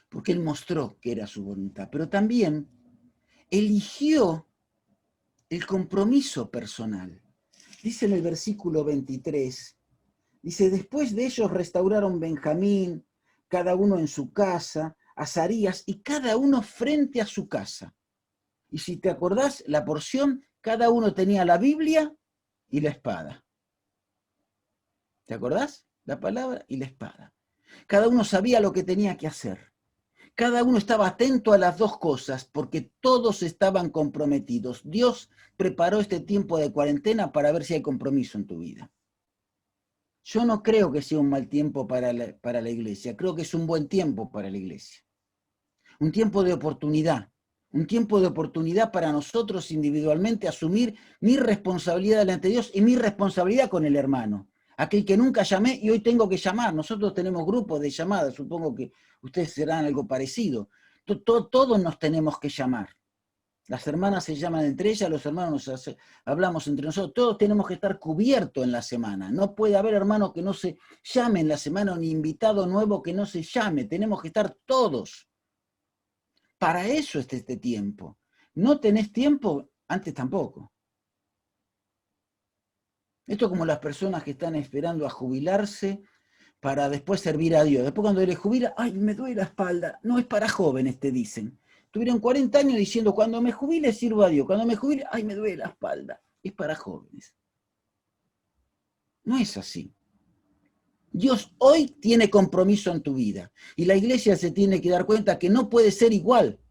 Porque Él mostró que era su voluntad, pero también eligió el compromiso personal. Dice en el versículo 23, dice, después de ellos restauraron Benjamín, cada uno en su casa, Azarías, y cada uno frente a su casa. Y si te acordás, la porción, cada uno tenía la Biblia y la espada. ¿Te acordás? La palabra y la espada. Cada uno sabía lo que tenía que hacer. Cada uno estaba atento a las dos cosas porque todos estaban comprometidos. Dios preparó este tiempo de cuarentena para ver si hay compromiso en tu vida. Yo no creo que sea un mal tiempo para la iglesia. Creo que es un buen tiempo para la iglesia. Un tiempo de oportunidad. Un tiempo de oportunidad para nosotros individualmente asumir mi responsabilidad delante de Dios y mi responsabilidad con el hermano. Aquel que nunca llamé y hoy tengo que llamar. Nosotros tenemos grupos de llamadas, supongo que ustedes serán algo parecido. Todos nos tenemos que llamar. Las hermanas se llaman entre ellas, los hermanos hablamos entre nosotros. Todos tenemos que estar cubiertos en la semana. No puede haber hermano que no se llame en la semana ni invitado nuevo que no se llame. Tenemos que estar todos. Para eso es este tiempo. ¿No tenés tiempo? Antes tampoco. Esto es como las personas que están esperando a jubilarse para después servir a Dios. Después cuando les jubila, ¡ay, me duele la espalda! No es para jóvenes, te dicen. Tuvieron 40 años diciendo, cuando me jubile sirvo a Dios. Cuando me jubile, ¡ay, me duele la espalda! Es para jóvenes. No es así. Dios hoy tiene compromiso en tu vida. Y la iglesia se tiene que dar cuenta que no puede ser igual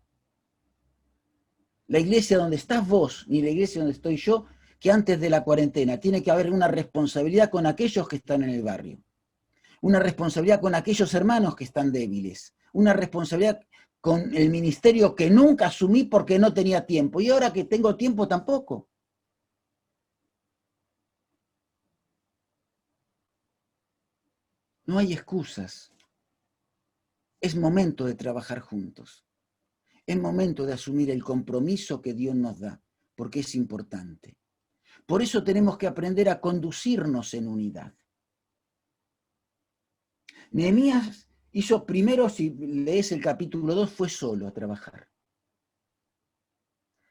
la iglesia donde estás vos, ni la iglesia donde estoy yo, que antes de la cuarentena. Tiene que haber una responsabilidad con aquellos que están en el barrio. Una responsabilidad con aquellos hermanos que están débiles. Una responsabilidad con el ministerio que nunca asumí porque no tenía tiempo. Y ahora que tengo tiempo tampoco. No hay excusas. Es momento de trabajar juntos. Es momento de asumir el compromiso que Dios nos da, porque es importante. Por eso tenemos que aprender a conducirnos en unidad. Nehemías hizo primero, si lees el capítulo 2, fue solo a trabajar.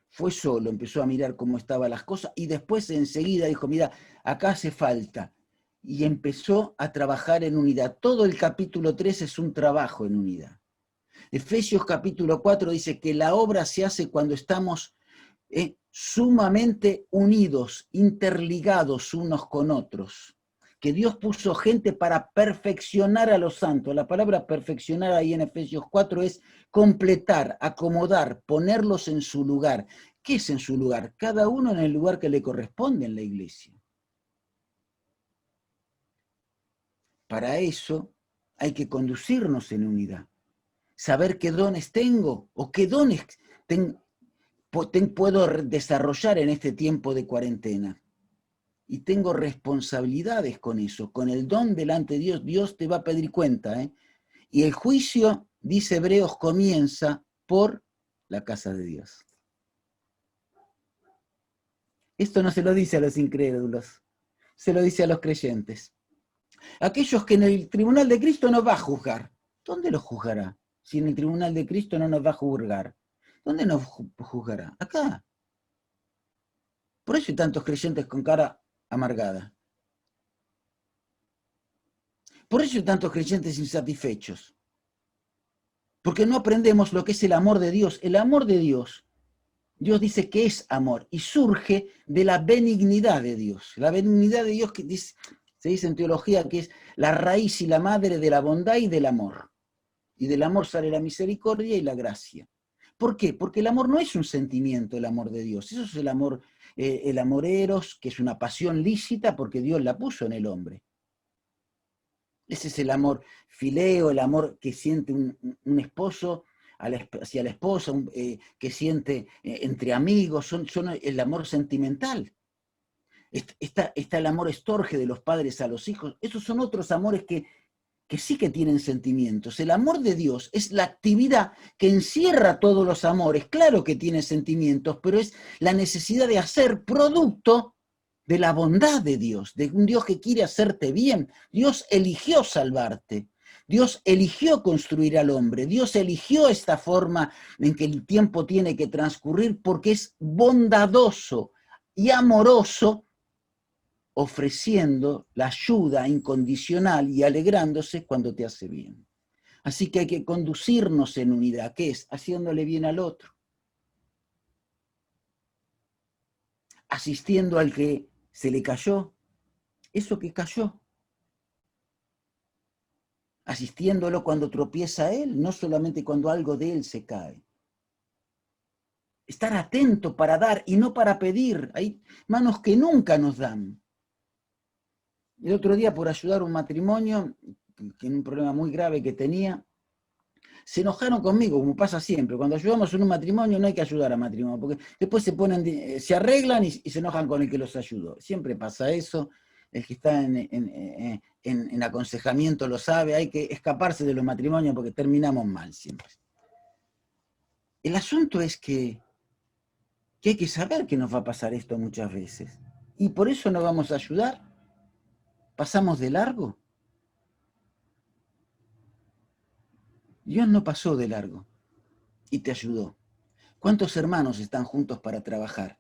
Fue solo, empezó a mirar cómo estaban las cosas y después enseguida dijo, mira, acá hace falta. Y empezó a trabajar en unidad. Todo el capítulo 3 es un trabajo en unidad. Efesios capítulo 4 dice que la obra se hace cuando estamos sumamente unidos, interligados unos con otros. Que Dios puso gente para perfeccionar a los santos. La palabra perfeccionar ahí en Efesios 4 es completar, acomodar, ponerlos en su lugar. ¿Qué es en su lugar? Cada uno en el lugar que le corresponde en la iglesia. Para eso hay que conducirnos en unidad. Saber qué dones tengo o qué dones puedo desarrollar en este tiempo de cuarentena. Y tengo responsabilidades con eso, con el don delante de Dios. Dios te va a pedir cuenta. Y el juicio, dice Hebreos, comienza por la casa de Dios. Esto no se lo dice a los incrédulos, se lo dice a los creyentes. Aquellos que en el tribunal de Cristo nos va a juzgar. ¿Dónde los juzgará? Si en el tribunal de Cristo no nos va a juzgar. ¿Dónde nos juzgará? Acá. Por eso hay tantos creyentes con cara amargada. Por eso hay tantos creyentes insatisfechos. Porque no aprendemos lo que es el amor de Dios. El amor de Dios, Dios dice que es amor y surge de la benignidad de Dios. La benignidad de Dios que dice, se dice en teología que es la raíz y la madre de la bondad y del amor. Y del amor sale la misericordia y la gracia. ¿Por qué? Porque el amor no es un sentimiento, el amor de Dios. Eso es el amor eros, que es una pasión lícita porque Dios la puso en el hombre. Ese es el amor fileo, el amor que siente un esposo hacia la esposa, que siente entre amigos, son el amor sentimental. Está el amor estorge de los padres a los hijos. Esos son otros amores que sí que tienen sentimientos. El amor de Dios es la actividad que encierra todos los amores. Claro que tiene sentimientos, pero es la necesidad de hacer producto de la bondad de Dios, de un Dios que quiere hacerte bien. Dios eligió salvarte. Dios eligió construir al hombre. Dios eligió esta forma en que el tiempo tiene que transcurrir porque es bondadoso y amoroso, ofreciendo la ayuda incondicional y alegrándose cuando te hace bien. Así que hay que conducirnos en unidad, ¿qué es? Haciéndole bien al otro. Asistiendo al que se le cayó, eso que cayó. Asistiéndolo cuando tropieza él, no solamente cuando algo de él se cae. Estar atento para dar y no para pedir. Hay manos que nunca nos dan. El otro día, por ayudar a un matrimonio, que en un problema muy grave que tenía, se enojaron conmigo, como pasa siempre. Cuando ayudamos en un matrimonio no hay que ayudar a matrimonio, porque después se arreglan y se enojan con el que los ayudó. Siempre pasa eso. El que está en aconsejamiento lo sabe, hay que escaparse de los matrimonios porque terminamos mal siempre. El asunto es que hay que saber que nos va a pasar esto muchas veces. Y por eso no vamos a ayudar. ¿Pasamos de largo? Dios no pasó de largo y te ayudó. ¿Cuántos hermanos están juntos para trabajar?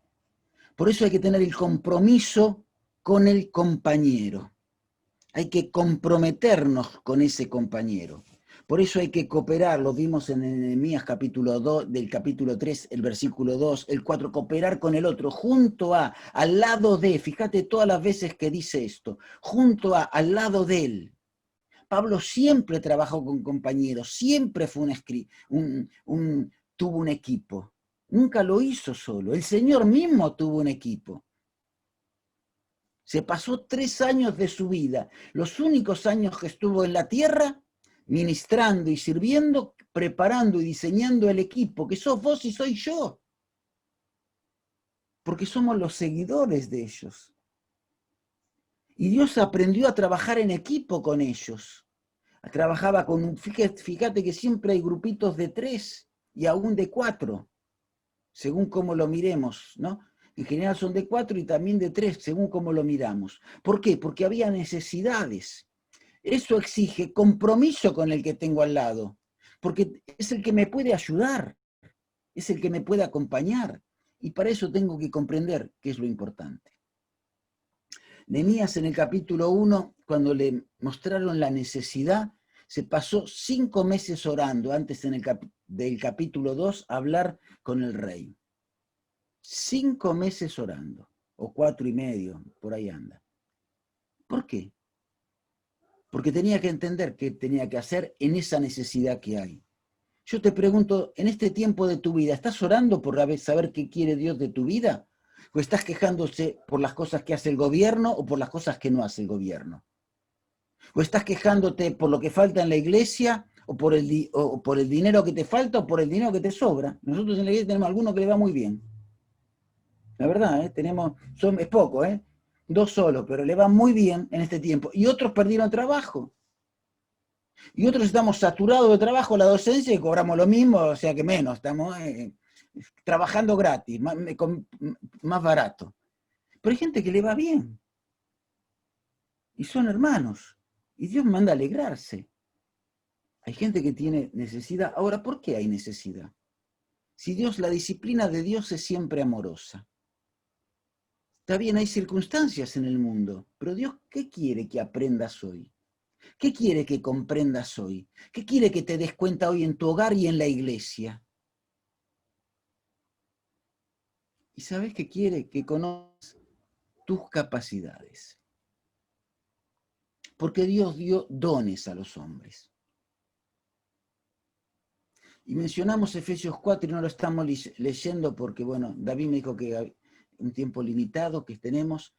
Por eso hay que tener el compromiso con el compañero. Hay que comprometernos con ese compañero. Por eso hay que cooperar, lo vimos en Nehemías capítulo 2, del capítulo 3, el versículo 2, el 4, cooperar con el otro, junto a, al lado de, fíjate todas las veces que dice esto, junto a, al lado de él. Pablo siempre trabajó con compañeros, siempre fue tuvo un equipo. Nunca lo hizo solo. El Señor mismo tuvo un equipo. Se pasó 3 años de su vida, los únicos años que estuvo en la tierra, ministrando y sirviendo, preparando y diseñando el equipo, que sos vos y soy yo. Porque somos los seguidores de ellos. Y Dios aprendió a trabajar en equipo con ellos. Trabajaba fíjate que siempre hay grupitos de 3 y aún de 4, según cómo lo miremos, ¿no? En general son de 4 y también de 3, según cómo lo miramos. ¿Por qué? Porque había necesidades. Eso exige compromiso con el que tengo al lado, porque es el que me puede ayudar, es el que me puede acompañar, y para eso tengo que comprender qué es lo importante. Nehemías en el capítulo 1, cuando le mostraron la necesidad, se pasó 5 meses orando antes del capítulo 2 a hablar con el rey. 5 meses orando, o 4 y medio, por ahí anda. ¿Por qué? Porque tenía que entender qué tenía que hacer en esa necesidad que hay. Yo te pregunto, en este tiempo de tu vida, ¿estás orando por saber qué quiere Dios de tu vida? ¿O estás quejándose por las cosas que hace el gobierno o por las cosas que no hace el gobierno? ¿O estás quejándote por lo que falta en la iglesia o por el dinero que te falta o por el dinero que te sobra? Nosotros en la iglesia tenemos algunos que le va muy bien. La verdad, es poco, 2 solos, pero le va muy bien en este tiempo. Y otros perdieron trabajo. Y otros estamos saturados de trabajo, la docencia, y cobramos lo mismo, o sea que menos, estamos trabajando gratis, más barato. Pero hay gente que le va bien. Y son hermanos. Y Dios manda a alegrarse. Hay gente que tiene necesidad. Ahora, ¿por qué hay necesidad? Si la disciplina de Dios es siempre amorosa. Está bien, hay circunstancias en el mundo, pero Dios, ¿qué quiere que aprendas hoy? ¿Qué quiere que comprendas hoy? ¿Qué quiere que te des cuenta hoy en tu hogar y en la iglesia? ¿Y sabes qué quiere? Que conozcas tus capacidades. Porque Dios dio dones a los hombres. Y mencionamos Efesios 4 y no lo estamos leyendo porque, bueno, David me dijo que hay un tiempo limitado que tenemos.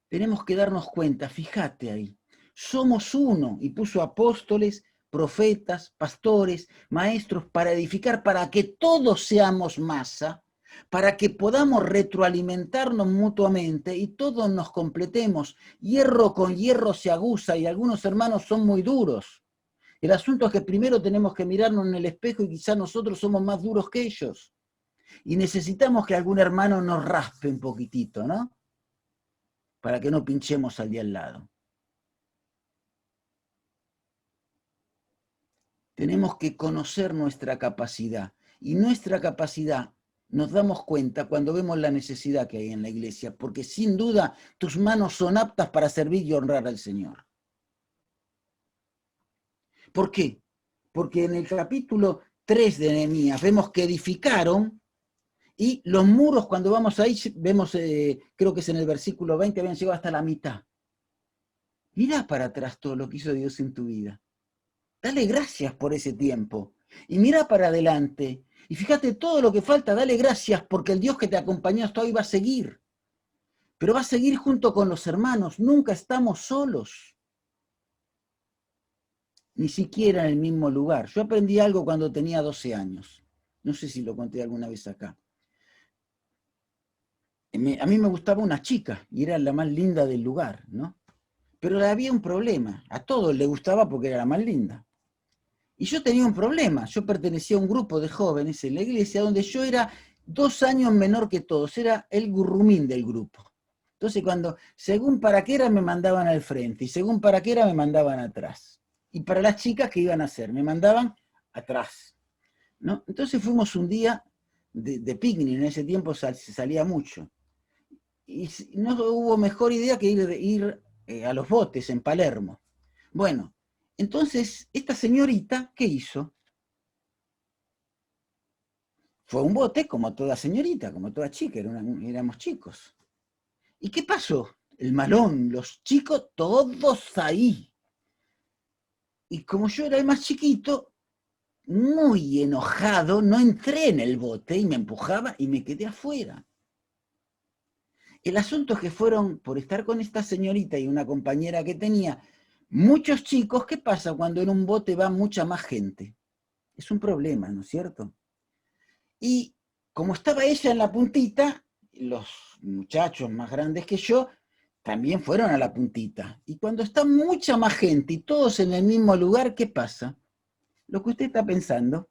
Tenemos que darnos cuenta, fíjate ahí, somos uno, y puso apóstoles, profetas, pastores, maestros para edificar, para que todos seamos masa, para que podamos retroalimentarnos mutuamente y todos nos completemos. Hierro con hierro se aguza y algunos hermanos son muy duros. El asunto es que primero tenemos que mirarnos en el espejo y quizás nosotros somos más duros que ellos. Y necesitamos que algún hermano nos raspe un poquitito, ¿no? Para que no pinchemos al de al lado. Tenemos que conocer nuestra capacidad. Y nuestra capacidad nos damos cuenta cuando vemos la necesidad que hay en la iglesia, porque sin duda tus manos son aptas para servir y honrar al Señor. ¿Por qué? Porque en el capítulo 3 de Nehemías vemos que edificaron y los muros, cuando vamos ahí, vemos, creo que es en el versículo 20, habían llegado hasta la mitad. Mirá para atrás todo lo que hizo Dios en tu vida. Dale gracias por ese tiempo. Y mira para adelante. Y fíjate todo lo que falta, dale gracias porque el Dios que te acompañó hasta hoy va a seguir. Pero va a seguir junto con los hermanos. Nunca estamos solos. Ni siquiera en el mismo lugar. Yo aprendí algo cuando tenía 12 años. No sé si lo conté alguna vez acá. A mí me gustaba una chica y era la más linda del lugar, ¿no? Pero había un problema. A todos les gustaba porque era la más linda. Y yo tenía un problema. Yo pertenecía a un grupo de jóvenes en la iglesia donde yo era 2 años menor que todos. Era el gurrumín del grupo. Entonces según para qué era me mandaban al frente y según para qué era me mandaban atrás. Y para las chicas, ¿qué iban a hacer? Me mandaban atrás, ¿no? Entonces fuimos un día de picnic. En ese tiempo se salía mucho. Y no hubo mejor idea que ir a los botes en Palermo. Bueno, entonces esta señorita, ¿qué hizo? Fue a un bote como toda señorita, como toda chica, éramos chicos. ¿Y qué pasó? El malón, los chicos, todos ahí. Y como yo era el más chiquito, muy enojado, no entré en el bote y me empujaba y me quedé afuera. El asunto es que fueron, por estar con esta señorita y una compañera que tenía, muchos chicos. ¿Qué pasa cuando en un bote va mucha más gente? Es un problema, ¿no es cierto? Y como estaba ella en la puntita, los muchachos más grandes que yo también fueron a la puntita. Y cuando está mucha más gente y todos en el mismo lugar, ¿qué pasa? Lo que usted está pensando.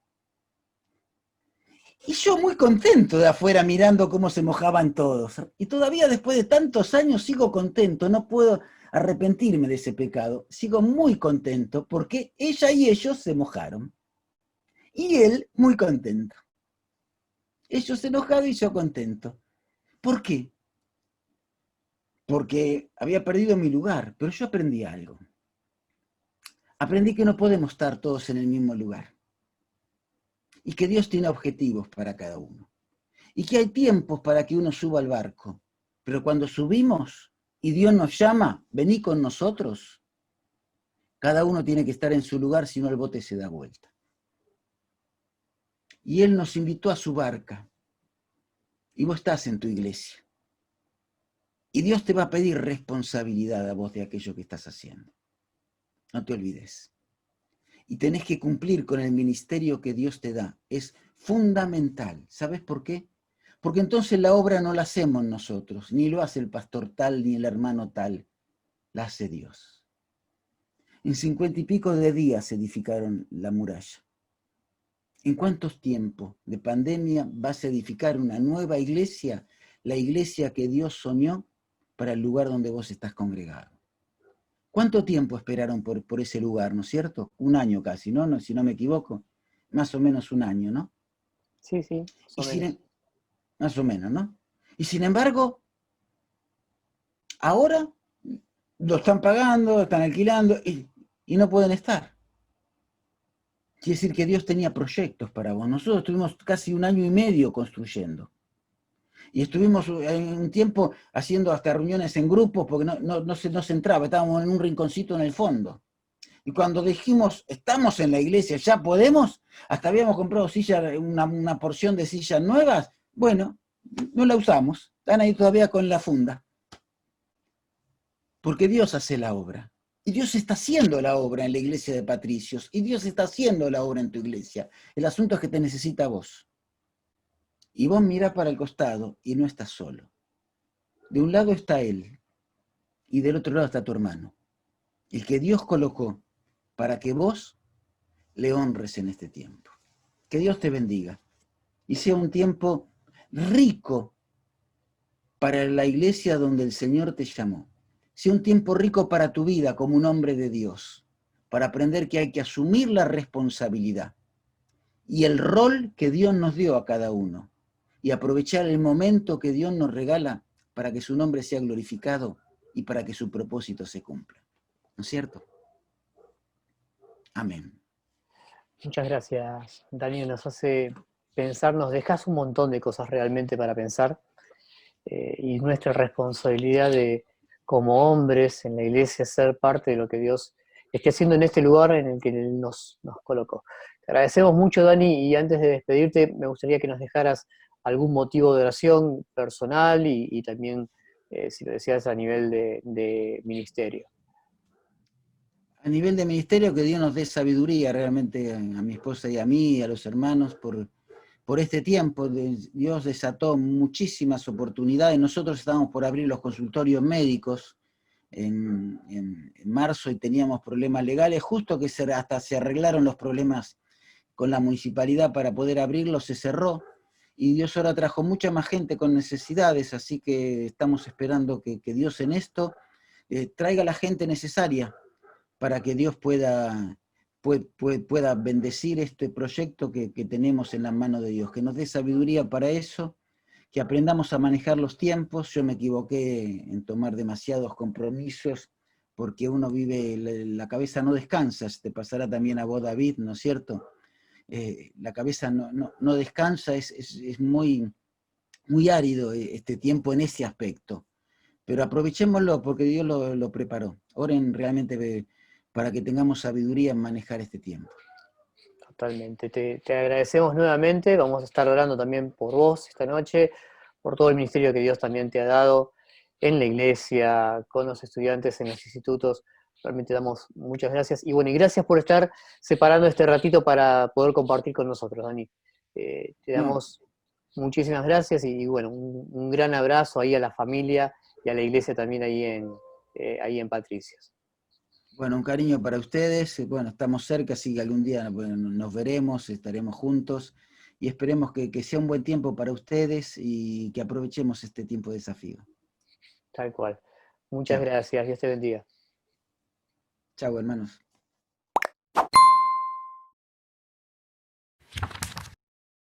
Y yo muy contento de afuera mirando cómo se mojaban todos. Y todavía después de tantos años sigo contento, no puedo arrepentirme de ese pecado. Sigo muy contento porque ella y ellos se mojaron. Y él muy contento. Ellos enojados y yo contento. ¿Por qué? Porque había perdido mi lugar, pero yo aprendí algo. Aprendí que no podemos estar todos en el mismo lugar. Y que Dios tiene objetivos para cada uno. Y que hay tiempos para que uno suba al barco. Pero cuando subimos y Dios nos llama, vení con nosotros, cada uno tiene que estar en su lugar, si no el bote se da vuelta. Y Él nos invitó a su barca. Y vos estás en tu iglesia. Y Dios te va a pedir responsabilidad a vos de aquello que estás haciendo. No te olvides. Y tenés que cumplir con el ministerio que Dios te da. Es fundamental. ¿Sabes por qué? Porque entonces la obra no la hacemos nosotros, ni lo hace el pastor tal, ni el hermano tal. La hace Dios. En 50 y pico de días edificaron la muralla. ¿En cuántos tiempos de pandemia vas a edificar una nueva iglesia? La iglesia que Dios soñó para el lugar donde vos estás congregado. ¿Cuánto tiempo esperaron por ese lugar, no es cierto? Un año casi, ¿no? Si no me equivoco. Más o menos un año, ¿no? Sí, sí, más o menos, ¿no? Y sin embargo, ahora lo están pagando, están alquilando y no pueden estar. Quiere decir que Dios tenía proyectos para vos. Nosotros estuvimos casi un año y medio construyendo. Y estuvimos un tiempo haciendo hasta reuniones en grupos porque no se entraba, estábamos en un rinconcito en el fondo. Y cuando dijimos, estamos en la iglesia, ya podemos, hasta habíamos comprado sillas, una porción de sillas nuevas, bueno, no la usamos, están ahí todavía con la funda. Porque Dios hace la obra. Y Dios está haciendo la obra en la iglesia de Patricios. Y Dios está haciendo la obra en tu iglesia. El asunto es que te necesita a vos. Y vos mirás para el costado y no estás solo. De un lado está Él y del otro lado está tu hermano. El que Dios colocó para que vos le honres en este tiempo. Que Dios te bendiga y sea un tiempo rico para la iglesia donde el Señor te llamó. Sea un tiempo rico para tu vida como un hombre de Dios, para aprender que hay que asumir la responsabilidad y el rol que Dios nos dio a cada uno y aprovechar el momento que Dios nos regala para que su nombre sea glorificado y para que su propósito se cumpla. ¿No es cierto? Amén. Muchas gracias, Daniel. Nos hace pensar, nos dejas un montón de cosas realmente para pensar. Y nuestra responsabilidad de, como hombres en la iglesia, ser parte de lo que Dios esté haciendo en este lugar en el que Él nos colocó. Te agradecemos mucho, Dani, y antes de despedirte, me gustaría que nos dejaras algún motivo de oración personal y también, si lo decías, a nivel de ministerio. A nivel de ministerio, que Dios nos dé sabiduría realmente a mi esposa y a mí, y a los hermanos, por este tiempo. Dios desató muchísimas oportunidades. Nosotros estábamos por abrir los consultorios médicos en marzo y teníamos problemas legales, justo que hasta se arreglaron los problemas con la municipalidad para poder abrirlo, se cerró. Y Dios ahora trajo mucha más gente con necesidades, así que estamos esperando que Dios en esto traiga la gente necesaria para que Dios pueda bendecir este proyecto que tenemos en las manos de Dios, que nos dé sabiduría para eso, que aprendamos a manejar los tiempos. Yo me equivoqué en tomar demasiados compromisos, porque uno vive, la cabeza no descansa, te pasará también a vos, David, ¿no es cierto? La cabeza no descansa, es muy, muy árido este tiempo en ese aspecto, pero aprovechémoslo porque Dios lo preparó. Oren realmente para que tengamos sabiduría en manejar este tiempo. Totalmente. Te agradecemos nuevamente. Vamos a estar orando también por vos esta noche, por todo el ministerio que Dios también te ha dado en la iglesia, con los estudiantes en los institutos. Realmente damos muchas gracias. Y bueno, y gracias por estar separando este ratito para poder compartir con nosotros, Dani. Te No, damos muchísimas gracias y bueno, un gran abrazo ahí a la familia y a la iglesia también ahí en Patricios. bueno, un cariño para ustedes. Bueno, estamos cerca, así que algún día bueno, nos veremos, estaremos juntos y esperemos que sea un buen tiempo para ustedes y que aprovechemos este tiempo de desafío. Tal cual. Muchas Chao. gracias. Dios te bendiga. Chao, hermanos.